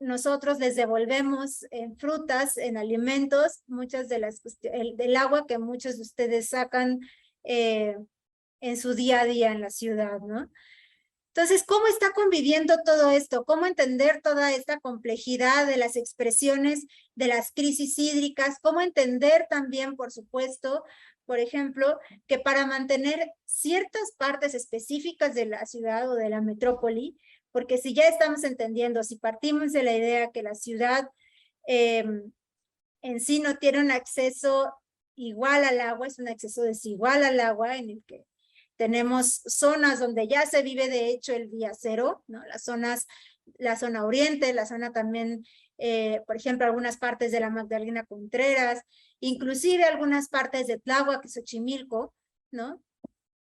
nosotros les devolvemos en frutas, en alimentos, muchas de del agua que muchos de ustedes sacan en su día a día en la ciudad, ¿no? Entonces, ¿cómo está conviviendo todo esto? ¿Cómo entender toda esta complejidad de las expresiones de las crisis hídricas? ¿Cómo entender también, por supuesto, por ejemplo, que para mantener ciertas partes específicas de la ciudad o de la metrópoli, porque si ya estamos entendiendo, si partimos de la idea que la ciudad en sí no tiene un acceso igual al agua, es un acceso desigual al agua, en el que tenemos zonas donde ya se vive de hecho el día cero, ¿no? Las zonas, la zona oriente, la zona también, por ejemplo, algunas partes de la Magdalena Contreras, inclusive algunas partes de Tláhuac y Xochimilco, ¿no?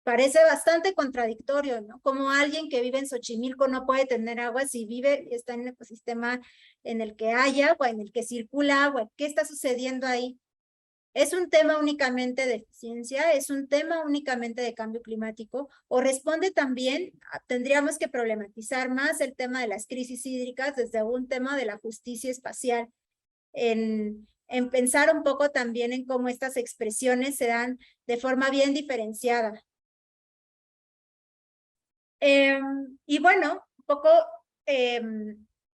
Parece bastante contradictorio, ¿no? Como alguien que vive en Xochimilco no puede tener agua si vive, está en un ecosistema en el que hay agua, en el que circula agua. ¿Qué está sucediendo ahí? ¿Es un tema únicamente de eficiencia? ¿Es un tema únicamente de cambio climático? ¿O responde también, tendríamos que problematizar más el tema de las crisis hídricas desde un tema de la justicia espacial, en pensar un poco también en cómo estas expresiones se dan de forma bien diferenciada? Y bueno, un poco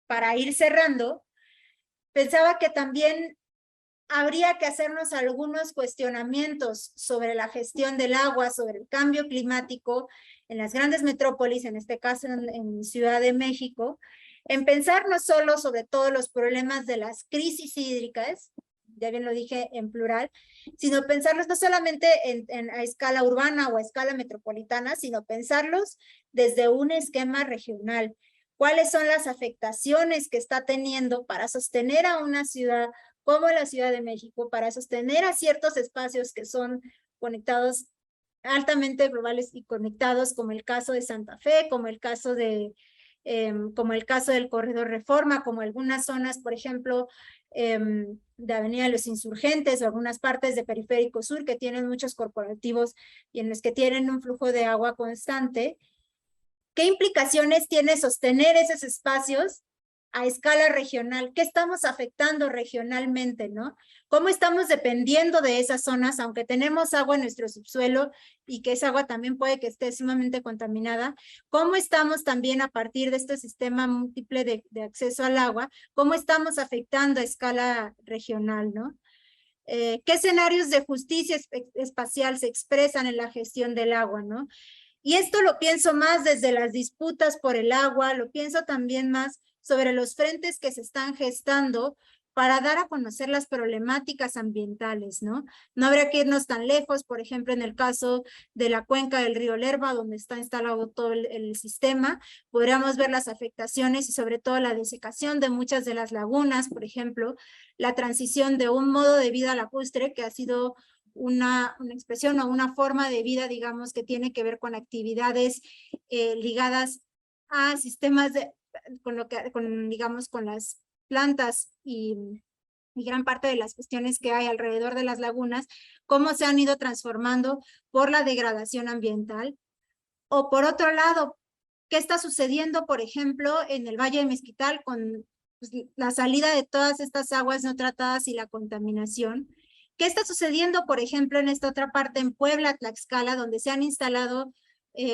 para ir cerrando, pensaba que también habría que hacernos algunos cuestionamientos sobre la gestión del agua, sobre el cambio climático en las grandes metrópolis, en este caso en Ciudad de México, en pensar no solo sobre todos los problemas de las crisis hídricas, ya bien lo dije en plural, sino pensarlos no solamente a escala urbana o a escala metropolitana, sino pensarlos desde un esquema regional. ¿Cuáles son las afectaciones que está teniendo para sostener a una ciudad como la Ciudad de México, para sostener a ciertos espacios que son conectados, altamente globales y conectados, como el caso de Santa Fe, como el caso del Corredor Reforma, como algunas zonas, por ejemplo, de Avenida de los Insurgentes o algunas partes de Periférico Sur que tienen muchos corporativos y en los que tienen un flujo de agua constante? ¿Qué implicaciones tiene sostener esos espacios a escala regional? ¿Qué estamos afectando regionalmente, no? ¿Cómo estamos dependiendo de esas zonas, aunque tenemos agua en nuestro subsuelo y que esa agua también puede que esté sumamente contaminada? ¿Cómo estamos también a partir de este sistema múltiple de acceso al agua? ¿Cómo estamos afectando a escala regional, no? ¿Qué escenarios de justicia espacial se expresan en la gestión del agua, no? Y esto lo pienso más desde las disputas por el agua, lo pienso también más sobre los frentes que se están gestando para dar a conocer las problemáticas ambientales, ¿no? No habría que irnos tan lejos, por ejemplo, en el caso de la cuenca del río Lerma, donde está instalado todo el sistema, podríamos ver las afectaciones y sobre todo la desecación de muchas de las lagunas, por ejemplo, la transición de un modo de vida lacustre que ha sido una expresión o una forma de vida, digamos, que tiene que ver con actividades ligadas a sistemas digamos, con las plantas y gran parte de las cuestiones que hay alrededor de las lagunas, cómo se han ido transformando por la degradación ambiental. O por otro lado, ¿qué está sucediendo, por ejemplo, en el Valle de Mezquital con pues, la salida de todas estas aguas no tratadas y la contaminación? ¿Qué está sucediendo, por ejemplo, en esta otra parte, en Puebla, Tlaxcala, donde se han instalado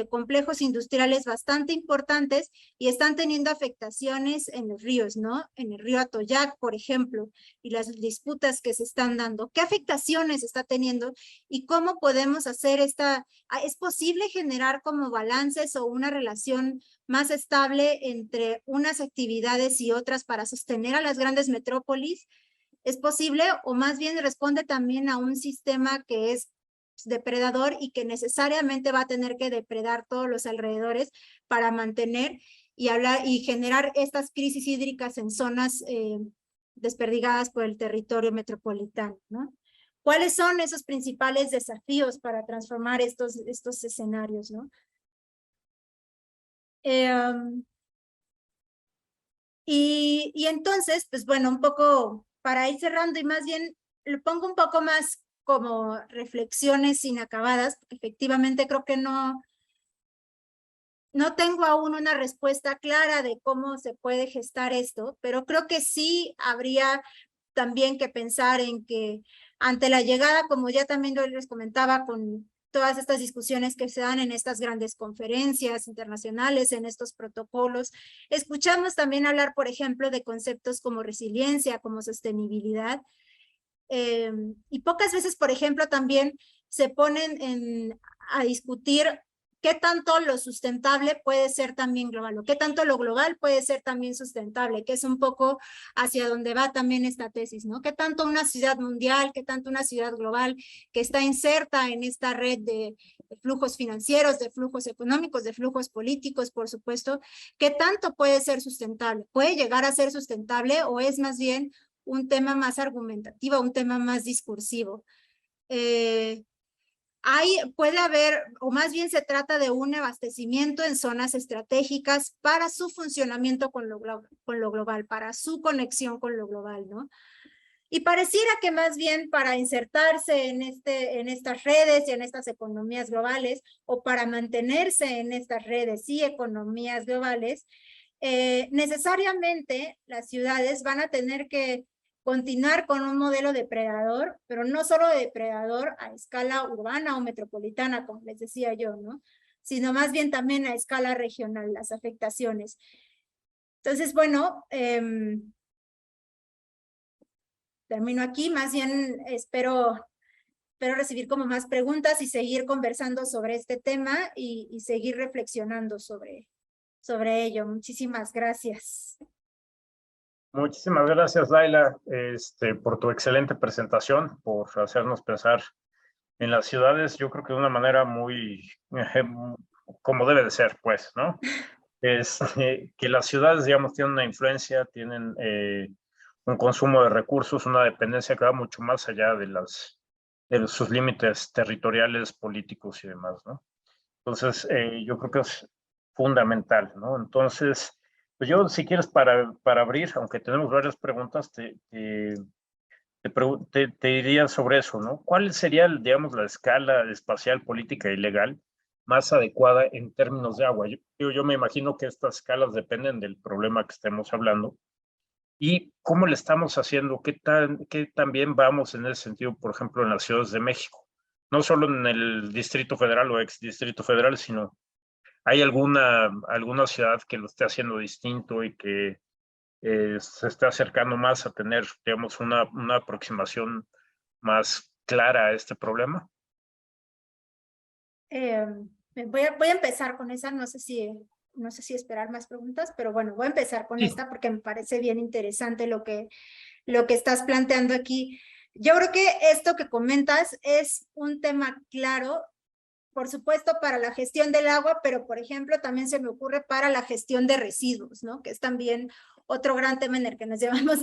complejos industriales bastante importantes y están teniendo afectaciones en los ríos, ¿no? En el río Atoyac, por ejemplo, y las disputas que se están dando. ¿Qué afectaciones está teniendo y cómo podemos hacer es posible generar como balances o una relación más estable entre unas actividades y otras para sostener a las grandes metrópolis? ¿Es posible o más bien responde también a un sistema que es depredador y que necesariamente va a tener que depredar todos los alrededores para mantener y generar estas crisis hídricas en zonas desperdigadas por el territorio metropolitano, ¿no? ¿Cuáles son esos principales desafíos para transformar estos escenarios, ¿no? Y entonces, pues bueno, un poco para ir cerrando y más bien lo pongo un poco más como reflexiones inacabadas, porque efectivamente creo que no tengo aún una respuesta clara de cómo se puede gestar esto, pero creo que sí habría también que pensar en que ante la llegada, como ya también les comentaba, con todas estas discusiones que se dan en estas grandes conferencias internacionales, en estos protocolos, escuchamos también hablar, por ejemplo, de conceptos como resiliencia, como sostenibilidad, y pocas veces, por ejemplo, también se ponen a discutir qué tanto lo sustentable puede ser también global, o qué tanto lo global puede ser también sustentable, que es un poco hacia donde va también esta tesis, ¿no? Qué tanto una ciudad mundial, qué tanto una ciudad global que está inserta en esta red de flujos financieros, de flujos económicos, de flujos políticos, por supuesto, qué tanto puede ser sustentable, puede llegar a ser sustentable o es más bien un tema más argumentativo, un tema más discursivo. Puede haber, o más bien se trata de un abastecimiento en zonas estratégicas para su funcionamiento con lo global, para su conexión con lo global, ¿no? Y pareciera que más bien para insertarse en estas redes y en estas economías globales, o para mantenerse en estas redes y economías globales, necesariamente las ciudades van a tener que continuar con un modelo depredador, pero no solo depredador a escala urbana o metropolitana, como les decía yo, ¿no? Sino más bien también a escala regional, las afectaciones. Entonces, bueno, termino aquí, más bien espero recibir como más preguntas y seguir conversando sobre este tema y seguir reflexionando sobre ello. Muchísimas gracias. Muchísimas gracias, Laila, por tu excelente presentación, por hacernos pensar en las ciudades, yo creo que de una manera muy, como debe de ser, pues, ¿no? Que las ciudades, digamos, tienen una influencia, tienen un consumo de recursos, una dependencia que va mucho más allá de sus límites territoriales, políticos y demás, ¿no? Entonces, yo creo que es fundamental, ¿no? Entonces, pues yo, si quieres, para abrir, aunque tenemos varias preguntas, te diría sobre eso, ¿no? ¿Cuál sería, digamos, la escala espacial, política y legal más adecuada en términos de agua? Yo me imagino que estas escalas dependen del problema que estemos hablando. ¿Y cómo le estamos haciendo? ¿Qué tan bien vamos en ese sentido, por ejemplo, en las ciudades de México? No solo en el Distrito Federal o ex Distrito Federal, sino ¿hay alguna ciudad que lo esté haciendo distinto y que se esté acercando más a tener, digamos, una aproximación más clara a este problema? Voy a empezar con esa, no sé si esperar más preguntas, pero bueno, voy a empezar con Sí. esta porque me parece bien interesante lo que estás planteando aquí. Yo creo que esto que comentas es un tema claro, por supuesto, para la gestión del agua, pero por ejemplo también se me ocurre para la gestión de residuos, ¿no? Que es también otro gran tema en el que nos llevamos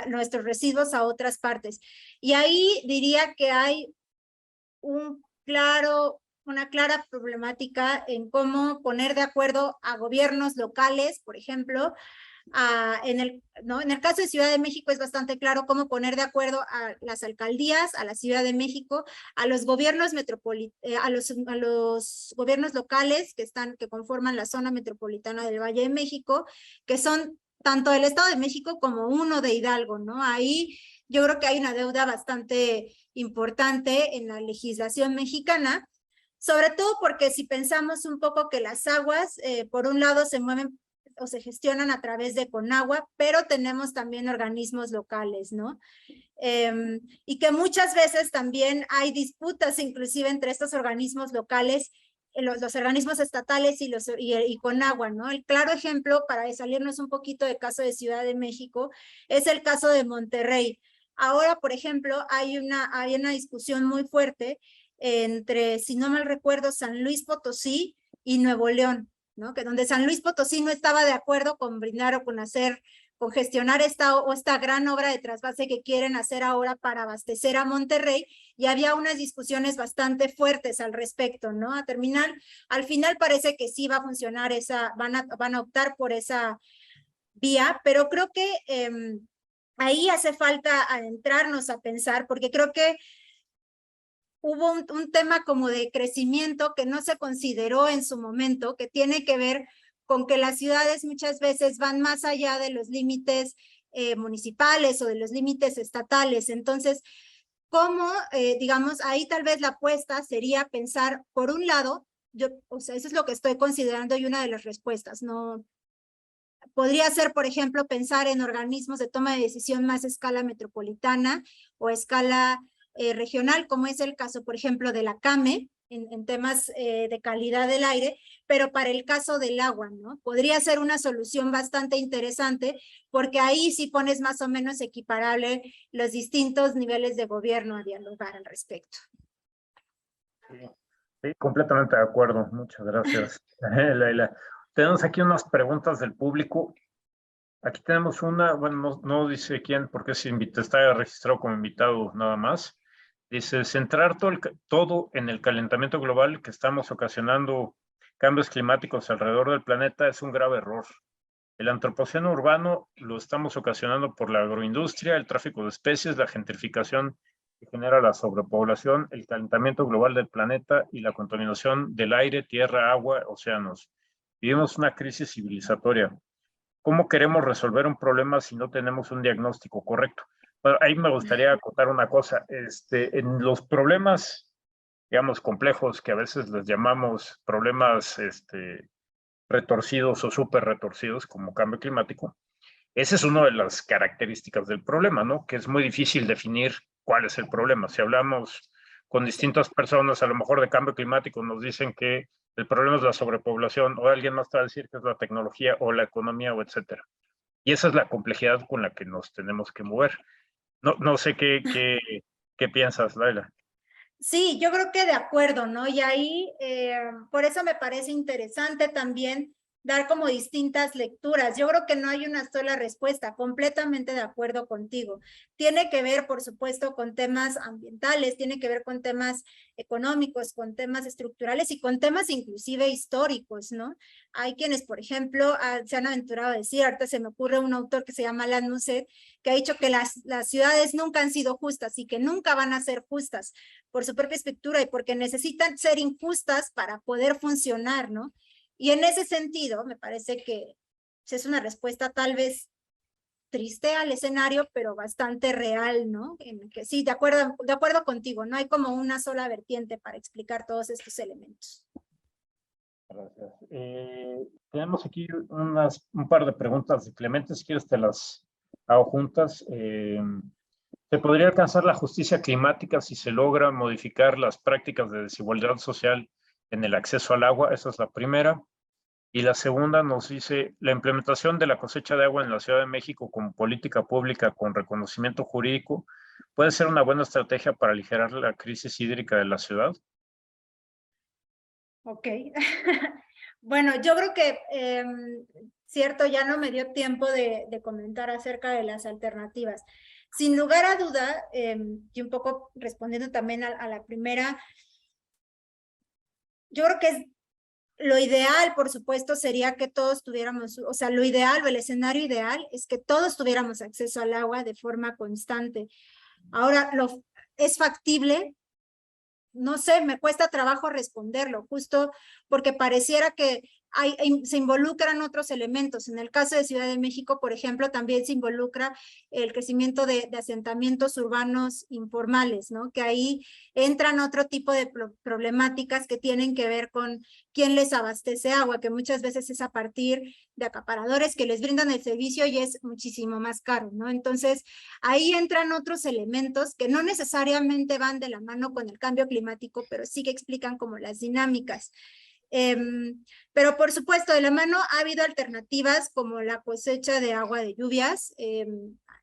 nuestros residuos a otras partes. Y ahí diría que hay una clara problemática en cómo poner de acuerdo a gobiernos locales, por ejemplo. En el caso de Ciudad de México es bastante claro cómo poner de acuerdo a las alcaldías, a la Ciudad de México, a los gobiernos a los gobiernos locales que conforman la zona metropolitana del Valle de México, que son tanto el Estado de México como uno de Hidalgo, ¿no? Ahí yo creo que hay una deuda bastante importante en la legislación mexicana, sobre todo porque si pensamos un poco que las aguas, por un lado, se mueven o se gestionan a través de Conagua, pero tenemos también organismos locales, ¿no? Y que muchas veces también hay disputas inclusive entre estos organismos locales, los organismos estatales y Conagua, ¿no? El claro ejemplo, para salirnos un poquito del caso de Ciudad de México, es el caso de Monterrey. Ahora, por ejemplo, hay una discusión muy fuerte entre, si no mal recuerdo, San Luis Potosí y Nuevo León, ¿no? Que donde San Luis Potosí no estaba de acuerdo con brindar o con gestionar esta gran obra de trasvase que quieren hacer ahora para abastecer a Monterrey, y había unas discusiones bastante fuertes al respecto, ¿no? Al final parece que sí va a funcionar van a optar por esa vía, pero creo que ahí hace falta adentrarnos a pensar, porque creo que hubo un tema como de crecimiento que no se consideró en su momento, que tiene que ver con que las ciudades muchas veces van más allá de los límites municipales o de los límites estatales. Entonces, digamos, ahí tal vez la apuesta sería pensar, por un lado, o sea, eso es lo que estoy considerando y una de las respuestas, no. Podría ser, por ejemplo, pensar en organismos de toma de decisión más a escala metropolitana o a escala regional, como es el caso, por ejemplo, de la CAME, en temas de calidad del aire, pero para el caso del agua, ¿no? Podría ser una solución bastante interesante, porque ahí sí pones más o menos equiparable los distintos niveles de gobierno a dialogar al respecto. Sí, sí, completamente de acuerdo. Muchas gracias, Laila. Tenemos aquí unas preguntas del público. Aquí tenemos una, bueno, no dice quién, porque está registrado como invitado nada más. Dice, centrar todo en el calentamiento global que estamos ocasionando cambios climáticos alrededor del planeta es un grave error. El antropoceno urbano lo estamos ocasionando por la agroindustria, el tráfico de especies, la gentrificación que genera la sobrepoblación, el calentamiento global del planeta y la contaminación del aire, tierra, agua, océanos. Vivimos una crisis civilizatoria. ¿Cómo queremos resolver un problema si no tenemos un diagnóstico correcto? Bueno, ahí me gustaría acotar una cosa. En los problemas, digamos, complejos, que a veces les llamamos problemas retorcidos o súper retorcidos, como cambio climático, esa es una de las características del problema, ¿no? Que es muy difícil definir cuál es el problema. Si hablamos con distintas personas, a lo mejor de cambio climático, nos dicen que el problema es la sobrepoblación, o alguien más te va a decir que es la tecnología o la economía, o etcétera. Y esa es la complejidad con la que nos tenemos que mover. No sé qué piensas, Laila. Sí, yo creo que de acuerdo, ¿no? Y ahí, por eso me parece interesante también dar como distintas lecturas. Yo creo que no hay una sola respuesta, completamente de acuerdo contigo. Tiene que ver, por supuesto, con temas ambientales, tiene que ver con temas económicos, con temas estructurales y con temas inclusive históricos, ¿no? Hay quienes, por ejemplo, se han aventurado a decir, ahorita se me ocurre un autor que se llama Alan Musset, que ha dicho que las ciudades nunca han sido justas y que nunca van a ser justas por su propia estructura y porque necesitan ser injustas para poder funcionar, ¿no? Y en ese sentido, me parece que es una respuesta tal vez triste al escenario, pero bastante real, ¿no? En que sí, de acuerdo contigo, no hay como una sola vertiente para explicar todos estos elementos. Gracias. Tenemos aquí un par de preguntas de Clemente, si quieres te las hago juntas. ¿Se podría alcanzar la justicia climática si se logra modificar las prácticas de desigualdad social en el acceso al agua? Esa es la primera. Y la segunda nos dice, la implementación de la cosecha de agua en la Ciudad de México como política pública con reconocimiento jurídico puede ser una buena estrategia para aligerar la crisis hídrica de la ciudad. Ok. Bueno, yo creo que, cierto, ya no me dio tiempo de comentar acerca de las alternativas. Sin lugar a duda, y un poco respondiendo también a la primera, yo creo que es lo ideal, por supuesto, sería que todos tuviéramos, o sea, lo ideal o el escenario ideal es que todos tuviéramos acceso al agua de forma constante. Ahora, ¿es factible? No sé, me cuesta trabajo responderlo, justo porque pareciera que se involucran otros elementos. En el caso de Ciudad de México, por ejemplo, también se involucra el crecimiento de asentamientos urbanos informales, ¿no? Que ahí entran otro tipo de problemáticas que tienen que ver con quién les abastece agua, que muchas veces es a partir de acaparadores que les brindan el servicio y es muchísimo más caro, ¿no? Entonces, ahí entran otros elementos que no necesariamente van de la mano con el cambio climático, pero sí que explican como las dinámicas. Pero por supuesto, de la mano ha habido alternativas como la cosecha de agua de lluvias.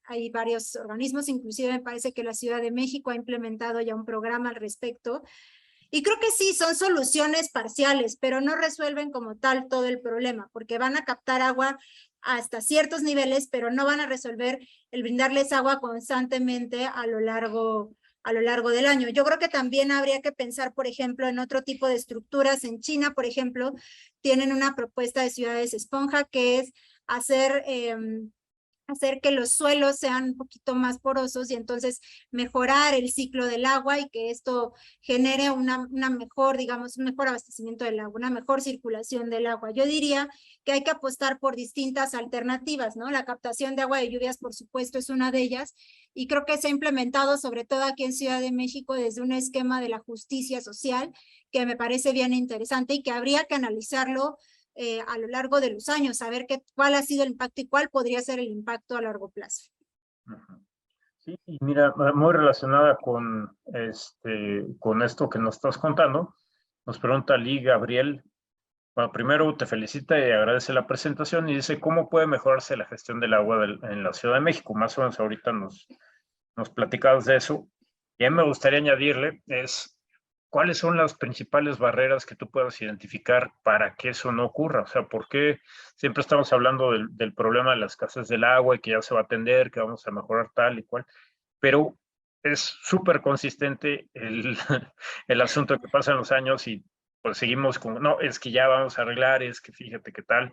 Hay varios organismos, inclusive me parece que la Ciudad de México ha implementado ya un programa al respecto. Y creo que sí, son soluciones parciales, pero no resuelven como tal todo el problema, porque van a captar agua hasta ciertos niveles, pero no van a resolver el brindarles agua constantemente a lo largo del año. Yo creo que también habría que pensar, por ejemplo, en otro tipo de estructuras. En China, por ejemplo, tienen una propuesta de ciudades esponja que es hacer que los suelos sean un poquito más porosos y entonces mejorar el ciclo del agua y que esto genere una mejor, digamos, un mejor abastecimiento del agua, una mejor circulación del agua. Yo diría que hay que apostar por distintas alternativas, ¿no? La captación de agua de lluvias, por supuesto, es una de ellas y creo que se ha implementado sobre todo aquí en Ciudad de México desde un esquema de la justicia social que me parece bien interesante y que habría que analizarlo a lo largo de los años, saber cuál ha sido el impacto y cuál podría ser el impacto a largo plazo. Sí, y mira, muy relacionada con esto que nos estás contando, Nos pregunta Lee Gabriel. Bueno, primero te felicita y agradece la presentación y dice, ¿cómo puede mejorarse la gestión del agua en la Ciudad de México? Más o menos ahorita nos platicabas de eso. Y a mí me gustaría añadirle es, ¿cuáles son las principales barreras que tú puedas identificar para que eso no ocurra? O sea, ¿por qué siempre estamos hablando del problema de la escasez del agua y que ya se va a atender, que vamos a mejorar tal y cual? Pero es súper consistente el asunto que pasan los años y pues seguimos con, no, es que ya vamos a arreglar, es que fíjate qué tal.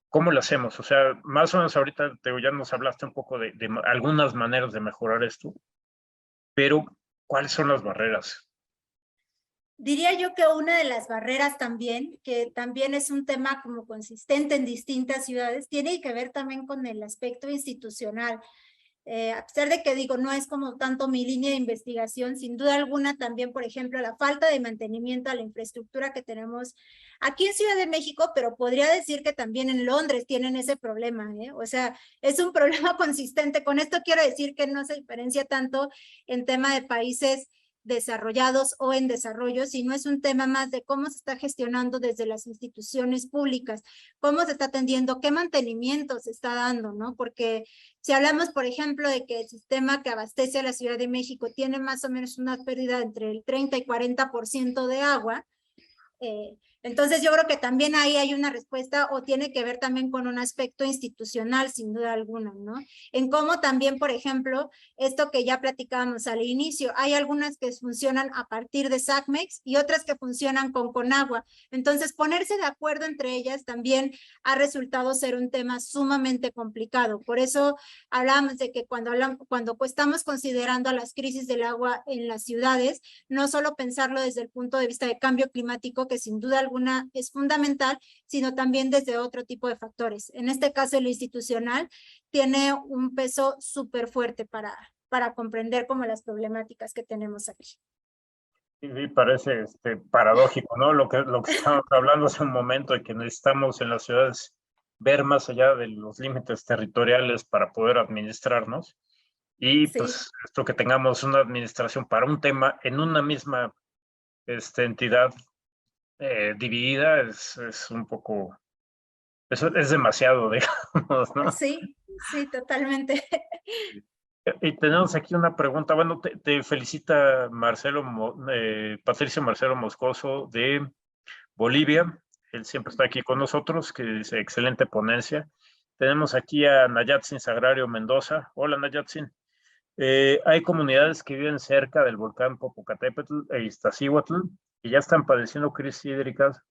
¿Cómo lo hacemos? O sea, más o menos ahorita ya nos hablaste un poco de algunas maneras de mejorar esto, pero ¿cuáles son las barreras? Diría yo que una de las barreras también, que también es un tema como consistente en distintas ciudades, tiene que ver también con el aspecto institucional. A pesar de que digo, no es como tanto mi línea de investigación, sin duda alguna también, por ejemplo, la falta de mantenimiento a la infraestructura que tenemos aquí en Ciudad de México, pero podría decir que también en Londres tienen ese problema, ¿eh? O sea, es un problema consistente. Con esto quiero decir que no se diferencia tanto en tema de países desarrollados o en desarrollo, sino es un tema más de cómo se está gestionando desde las instituciones públicas, cómo se está atendiendo, qué mantenimiento se está dando, ¿no? Porque si hablamos, por ejemplo, de que el sistema que abastece a la Ciudad de México tiene más o menos una pérdida entre el 30 y 40% de agua, entonces yo creo que también ahí hay una respuesta o tiene que ver también con un aspecto institucional, sin duda alguna, ¿no? En cómo también, por ejemplo, esto que ya platicábamos al inicio, hay algunas que funcionan a partir de SACMEX y otras que funcionan con Conagua. Entonces, ponerse de acuerdo entre ellas también ha resultado ser un tema sumamente complicado. Por eso hablamos de que cuando estamos considerando a las crisis del agua en las ciudades, no solo pensarlo desde el punto de vista de cambio climático, que sin duda alguna es fundamental, sino también desde otro tipo de factores. En este caso, el institucional tiene un peso súper fuerte para comprender como las problemáticas que tenemos aquí. Sí, parece paradójico, ¿no? Lo que estábamos hablando hace un momento de que necesitamos en las ciudades ver más allá de los límites territoriales para poder administrarnos y Sí. pues esto que tengamos una administración para un tema en una misma entidad dividida es un poco, eso es demasiado, digamos, ¿no? Sí, sí, totalmente. Y tenemos aquí una pregunta, bueno, te felicita Patricio Marcelo Moscoso de Bolivia, él siempre está aquí con nosotros, que dice excelente ponencia. Tenemos aquí a Nayatsin Sagrario Mendoza. Hola Nayatsin. Hay comunidades que viven cerca del volcán Popocatépetl e Iztaccíhuatl y ya están padeciendo crisis hídricas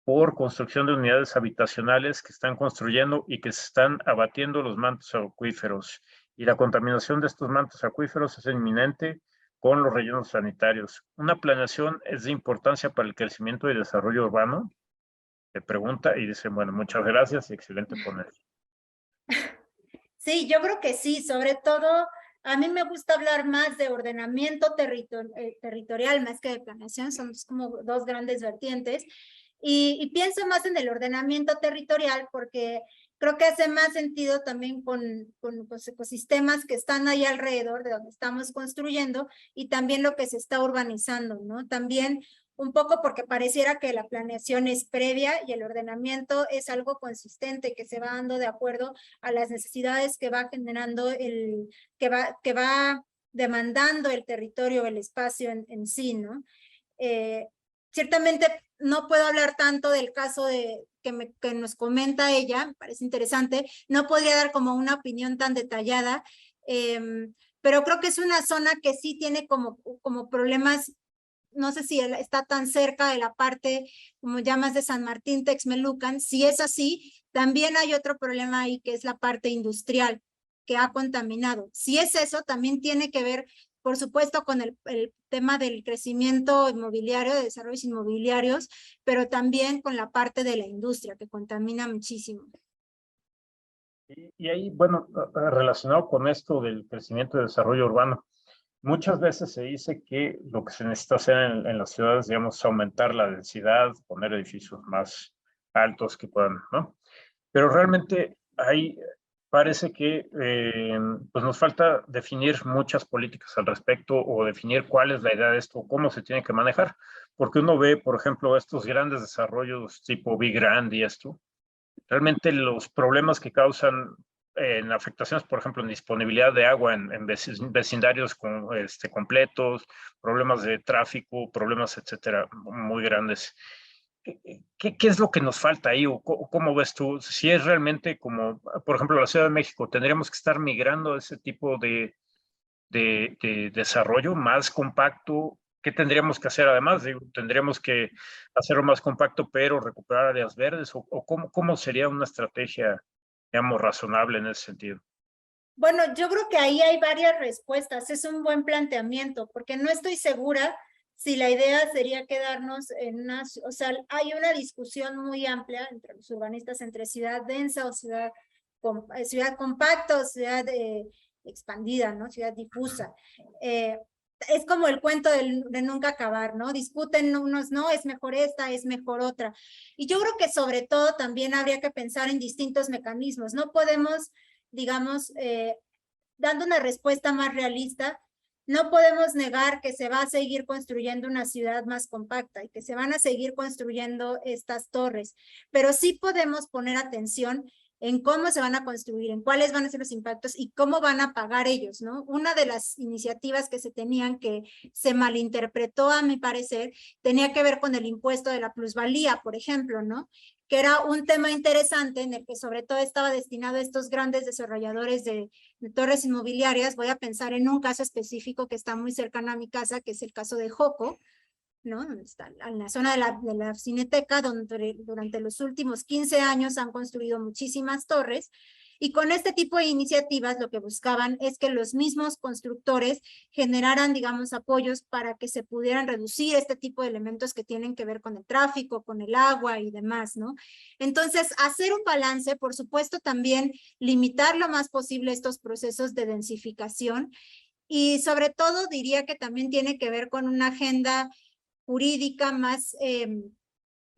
por construcción de unidades habitacionales que están construyendo y que se están abatiendo los mantos acuíferos. Y la contaminación de estos mantos acuíferos es inminente con los rellenos sanitarios. ¿Una planeación es de importancia para el crecimiento y desarrollo urbano? Te pregunta y dice, bueno, muchas gracias y excelente ponencia. Sí, yo creo que sí, sobre todo a mí me gusta hablar más de ordenamiento territorial más que de planeación, son como dos grandes vertientes. Y pienso más en el ordenamiento territorial porque creo que hace más sentido también con los ecosistemas que están ahí alrededor de donde estamos construyendo y también lo que se está urbanizando, ¿no? También un poco porque pareciera que la planeación es previa y el ordenamiento es algo consistente que se va dando de acuerdo a las necesidades que va generando que va demandando el territorio, el espacio en sí, ¿no? Ciertamente no puedo hablar tanto del caso que nos comenta ella, me parece interesante, no podría dar como una opinión tan detallada, pero creo que es una zona que sí tiene como problemas, no sé si está tan cerca de la parte, como llamas, de San Martín, Texmelucan. Si es así, también hay otro problema ahí que es la parte industrial que ha contaminado. Si es eso, también tiene que ver, por supuesto, con el tema del crecimiento inmobiliario, de desarrollos inmobiliarios, pero también con la parte de la industria que contamina muchísimo. Y ahí, bueno, relacionado con esto del crecimiento y desarrollo urbano, muchas veces se dice que lo que se necesita hacer en las ciudades, digamos, es aumentar la densidad, poner edificios más altos que puedan, ¿no? Pero realmente hay, parece que pues nos falta definir muchas políticas al respecto o definir cuál es la idea de esto, cómo se tiene que manejar, porque uno ve, por ejemplo, estos grandes desarrollos tipo Big Grand y esto, realmente los problemas que causan en afectaciones, por ejemplo, en disponibilidad de agua en vecindarios completos, problemas de tráfico, problemas, etcétera, muy grandes. ¿Qué es lo que nos falta ahí? ¿O cómo ves tú? Si es realmente como, por ejemplo, la Ciudad de México, tendríamos que estar migrando a ese tipo de desarrollo más compacto. ¿Qué tendríamos que hacer además? Digo, tendríamos que hacerlo más compacto, pero recuperar áreas verdes, o cómo sería una estrategia, digamos, razonable en ese sentido. Bueno, yo creo que ahí hay varias respuestas. Es un buen planteamiento, porque no estoy segura si la idea sería quedarnos en una, o sea, hay una discusión muy amplia entre los urbanistas entre ciudad densa o ciudad compacta o ciudad expandida, ¿no? Ciudad difusa. Es como el cuento de nunca acabar, ¿no? Discuten unos, no, es mejor esta, es mejor otra. Y yo creo que sobre todo también habría que pensar en distintos mecanismos. No podemos, digamos, dando una respuesta más realista, no podemos negar que se va a seguir construyendo una ciudad más compacta y que se van a seguir construyendo estas torres, pero sí podemos poner atención en cómo se van a construir, en cuáles van a ser los impactos y cómo van a pagar ellos, ¿no? Una de las iniciativas que se tenían que se malinterpretó, a mi parecer, tenía que ver con el impuesto de la plusvalía, por ejemplo, ¿no? Que era un tema interesante en el que sobre todo estaba destinado a estos grandes desarrolladores de torres inmobiliarias. Voy a pensar en un caso específico que está muy cercano a mi casa, que es el caso de Joco, ¿no? Está en la zona de la Cineteca, donde durante los últimos 15 años han construido muchísimas torres, y con este tipo de iniciativas lo que buscaban es que los mismos constructores generaran, digamos, apoyos para que se pudieran reducir este tipo de elementos que tienen que ver con el tráfico, con el agua y demás, ¿no? Entonces, hacer un balance, por supuesto, también limitar lo más posible estos procesos de densificación, y sobre todo diría que también tiene que ver con una agenda jurídica más,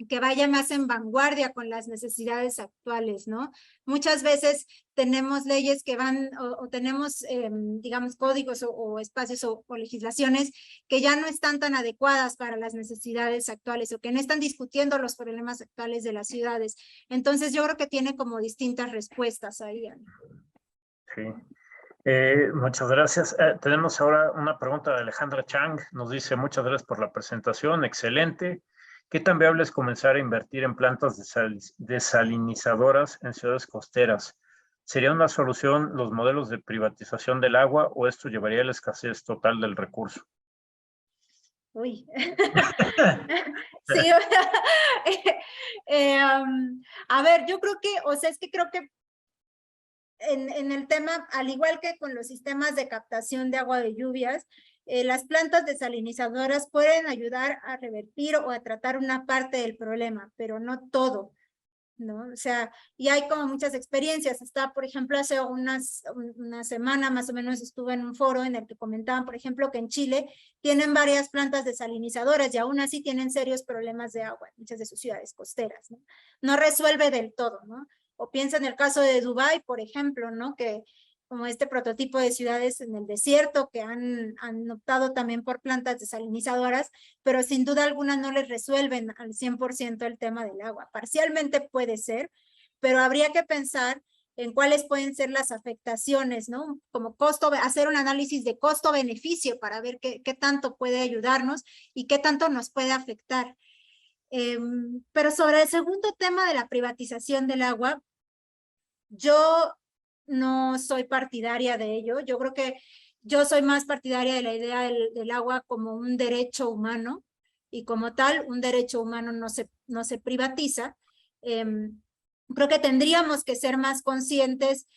que vaya más en vanguardia con las necesidades actuales, ¿no? Muchas veces tenemos leyes que van, o tenemos, digamos, códigos o espacios o legislaciones que ya no están tan adecuadas para las necesidades actuales o que no están discutiendo los problemas actuales de las ciudades. Entonces yo creo que tiene como distintas respuestas ahí. Sí. Muchas gracias. Tenemos ahora una pregunta de Alejandra Chang. Nos dice, muchas gracias por la presentación, excelente. ¿Qué tan viable es comenzar a invertir en plantas desalinizadoras en ciudades costeras? ¿Sería una solución los modelos de privatización del agua o esto llevaría a la escasez total del recurso? Uy. Sí, a ver, yo creo que, o sea, es que creo que en el tema, al igual que con los sistemas de captación de agua de lluvias, las plantas desalinizadoras pueden ayudar a revertir o a tratar una parte del problema, pero no todo, ¿no? O sea, y hay como muchas experiencias. Está, por ejemplo, hace una semana más o menos estuve en un foro en el que comentaban, por ejemplo, que en Chile tienen varias plantas desalinizadoras y aún así tienen serios problemas de agua en muchas de sus ciudades costeras, ¿no? No resuelve del todo, ¿no? O piensa en el caso de Dubái, por ejemplo, ¿no? Que como este prototipo de ciudades en el desierto que han optado también por plantas desalinizadoras, pero sin duda alguna no les resuelven al 100% el tema del agua. Parcialmente puede ser, pero habría que pensar en cuáles pueden ser las afectaciones, ¿no? Como costo, hacer un análisis de costo-beneficio para ver qué tanto puede ayudarnos y qué tanto nos puede afectar. Pero sobre el segundo tema de la privatización del agua, yo no soy partidaria de ello. Yo creo que yo soy más partidaria de la idea del agua como un derecho humano y como tal, un derecho humano no se privatiza. Creo que tendríamos que ser más conscientes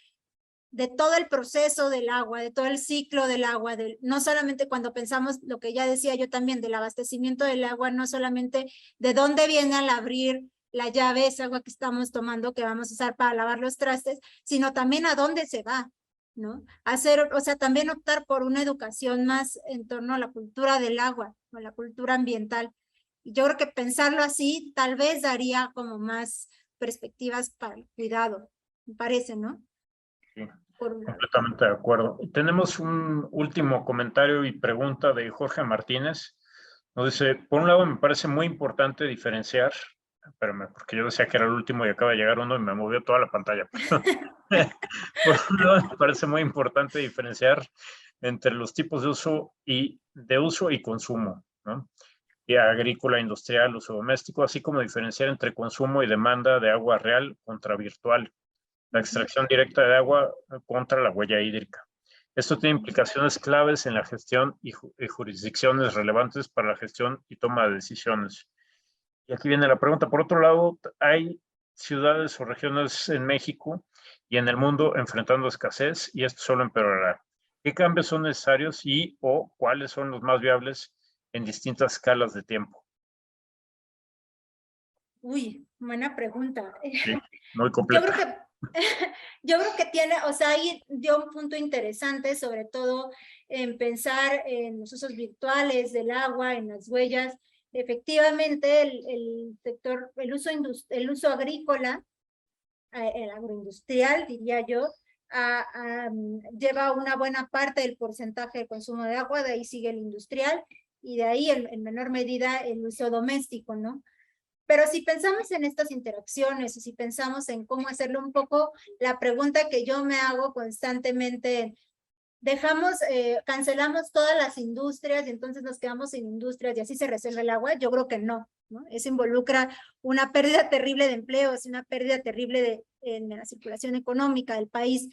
de todo el proceso del agua, de todo el ciclo del agua, no solamente cuando pensamos lo que ya decía yo también del abastecimiento del agua, no solamente de dónde viene al abrir la llave, esa agua que estamos tomando, que vamos a usar para lavar los trastes, sino también a dónde se va, ¿no? Hacer, o sea, también optar por una educación más en torno a la cultura del agua, o la cultura ambiental. Y yo creo que pensarlo así tal vez daría como más perspectivas para el cuidado, me parece, ¿no? Sí, por un lado. completamente de acuerdo. Tenemos un último comentario y pregunta de Jorge Martínez. Nos dice, por un lado me parece muy importante diferenciar, espérame, porque yo decía que era el último y acaba de llegar uno y me movió toda la pantalla. Por un lado me parece muy importante diferenciar entre los tipos de uso y consumo, ¿no? Y agrícola, industrial, uso doméstico, así como diferenciar entre consumo y demanda de agua real contra virtual, la extracción directa de agua contra la huella hídrica. Esto tiene implicaciones claves en la gestión y jurisdicciones relevantes para la gestión y toma de decisiones. Y aquí viene la pregunta. Por otro lado, hay ciudades o regiones en México y en el mundo enfrentando escasez y esto solo empeorará. ¿Qué cambios son necesarios y o cuáles son los más viables en distintas escalas de tiempo? Uy, buena pregunta. Sí, muy Yo creo completa. que, yo creo que tiene, o sea, ahí dio un punto interesante, sobre todo en pensar en los usos virtuales del agua, en las huellas. Efectivamente, el sector, el uso agrícola, el agroindustrial, diría yo, lleva una buena parte del porcentaje de consumo de agua, de ahí sigue el industrial, y de ahí en menor medida el uso doméstico, ¿no? Pero si pensamos en estas interacciones y si pensamos en cómo hacerlo un poco, la pregunta que yo me hago constantemente, cancelamos todas las industrias y entonces nos quedamos sin industrias y así se resuelve el agua. Yo creo que no, ¿no? Eso involucra una pérdida terrible de empleos, una pérdida terrible en la circulación económica del país.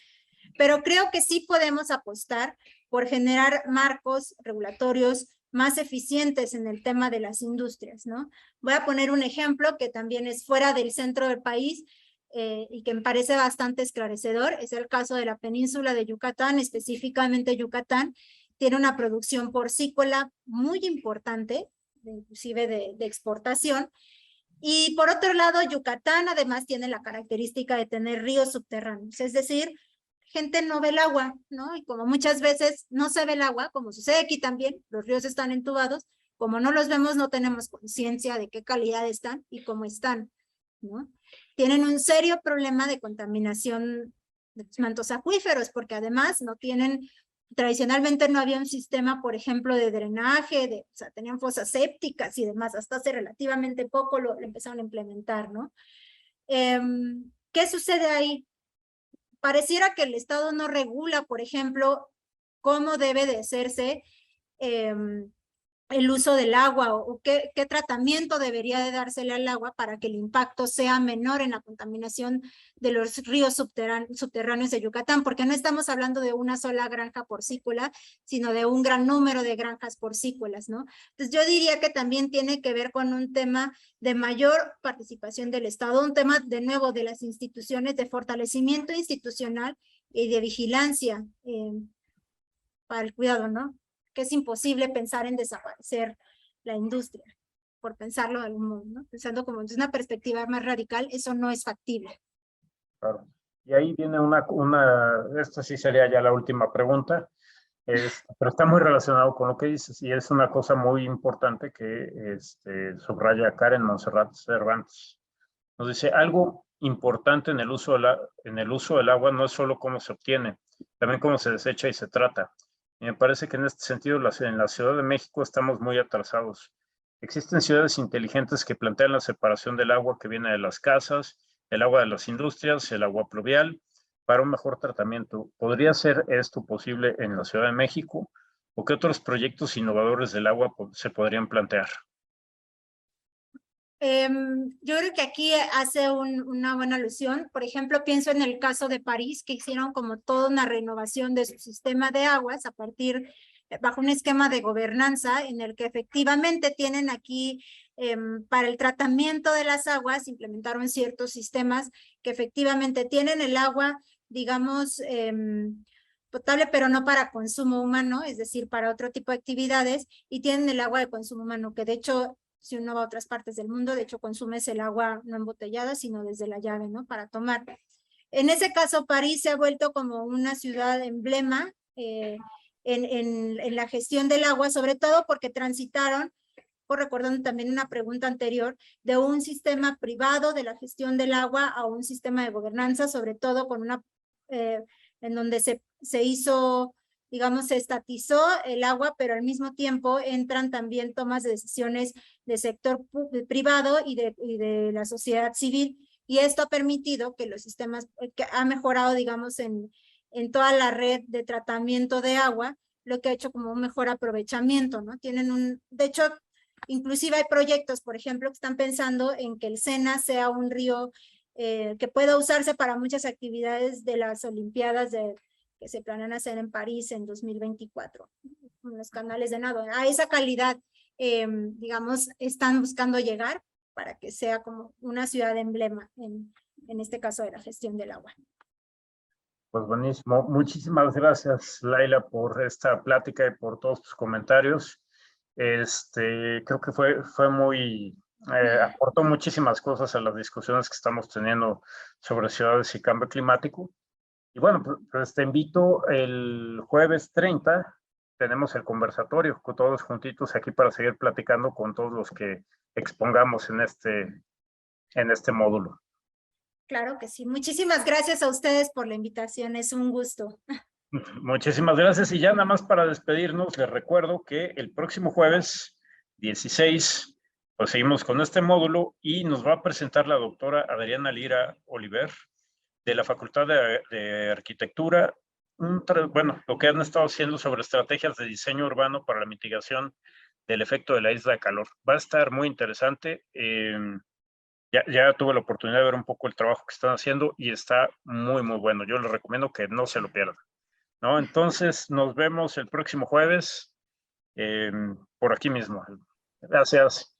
Pero creo que sí podemos apostar por generar marcos regulatorios más eficientes en el tema de las industrias, ¿no? Voy a poner un ejemplo que también es fuera del centro del país y que me parece bastante esclarecedor. Es el caso de la península de Yucatán, específicamente Yucatán. Tiene una producción porcícola muy importante, inclusive de exportación. Y por otro lado, Yucatán además tiene la característica de tener ríos subterráneos, es decir, gente no ve el agua, ¿no? Y como muchas veces no se ve el agua, como sucede aquí también, los ríos están entubados, como no los vemos, no tenemos conciencia de qué calidad están y cómo están, ¿no? Tienen un serio problema de contaminación de los mantos acuíferos, porque además no tienen, tradicionalmente no había un sistema, por ejemplo, de drenaje, o sea, tenían fosas sépticas y demás, hasta hace relativamente poco lo empezaron a implementar, ¿no? ¿Qué sucede ahí? Pareciera que el Estado no regula, por ejemplo, cómo debe de hacerse el uso del agua o qué tratamiento debería de dársele al agua para que el impacto sea menor en la contaminación de los ríos subterráneos de Yucatán, porque no estamos hablando de una sola granja porcícola, sino de un gran número de granjas porcícolas, ¿no? Entonces yo diría que también tiene que ver con un tema de mayor participación del Estado, un tema de nuevo de las instituciones, de fortalecimiento institucional y de vigilancia para el cuidado, ¿no? Que es imposible pensar en desaparecer la industria, por pensarlo de algún modo, ¿no? Pensando como desde una perspectiva más radical, eso no es factible. Claro. Y ahí viene esta sí sería ya la última pregunta, pero está muy relacionado con lo que dices y es una cosa muy importante que subraya Karen Montserrat Cervantes. Nos dice, algo importante en el uso del agua no es solo cómo se obtiene, también cómo se desecha y se trata. Y me parece que en este sentido en la Ciudad de México estamos muy atrasados. Existen ciudades inteligentes que plantean la separación del agua que viene de las casas, el agua de las industrias, el agua pluvial, para un mejor tratamiento. ¿Podría ser esto posible en la Ciudad de México? ¿O qué otros proyectos innovadores del agua se podrían plantear? Yo creo que aquí hace una buena alusión. Por ejemplo, pienso en el caso de París, que hicieron como toda una renovación de su sistema de aguas bajo un esquema de gobernanza en el que efectivamente tienen aquí para el tratamiento de las aguas, implementaron ciertos sistemas que efectivamente tienen el agua, digamos, potable, pero no para consumo humano, es decir, para otro tipo de actividades, y tienen el agua de consumo humano, que de hecho si uno va a otras partes del mundo, de hecho consumes el agua no embotellada, sino desde la llave, ¿no? Para tomar. En ese caso, París se ha vuelto como una ciudad emblema en la gestión del agua, sobre todo porque transitaron, por recordando también una pregunta anterior, de un sistema privado de la gestión del agua a un sistema de gobernanza, sobre todo con una en donde se hizo, digamos, se estatizó el agua, pero al mismo tiempo entran también tomas de decisiones del sector privado y de la sociedad civil. Y esto ha permitido que los sistemas, que ha mejorado, digamos, en toda la red de tratamiento de agua, lo que ha hecho como un mejor aprovechamiento, ¿no? De hecho, inclusive hay proyectos, por ejemplo, que están pensando en que el Sena sea un río que pueda usarse para muchas actividades de las Olimpiadas que se planean hacer en París en 2024, los canales de nado. A esa calidad, digamos, están buscando llegar para que sea como una ciudad emblema en este caso de la gestión del agua. Pues buenísimo. Muchísimas gracias, Laila, por esta plática y por todos tus comentarios. Creo que fue muy, aportó muchísimas cosas a las discusiones que estamos teniendo sobre ciudades y cambio climático. Y bueno, pues te invito el jueves 30, tenemos el conversatorio con todos juntitos aquí para seguir platicando con todos los que expongamos en este módulo. Claro que sí. Muchísimas gracias a ustedes por la invitación. Es un gusto. Muchísimas gracias. Y ya nada más para despedirnos, les recuerdo que el próximo jueves 16, pues seguimos con este módulo y nos va a presentar la doctora Adriana Lira Oliver de la Facultad de Arquitectura. Bueno, lo que han estado haciendo sobre estrategias de diseño urbano para la mitigación del efecto de la isla de calor. Va a estar muy interesante. Ya tuve la oportunidad de ver un poco el trabajo que están haciendo y está muy, muy bueno. Yo les recomiendo que no se lo pierdan, ¿no? Entonces, nos vemos el próximo jueves por aquí mismo. Gracias.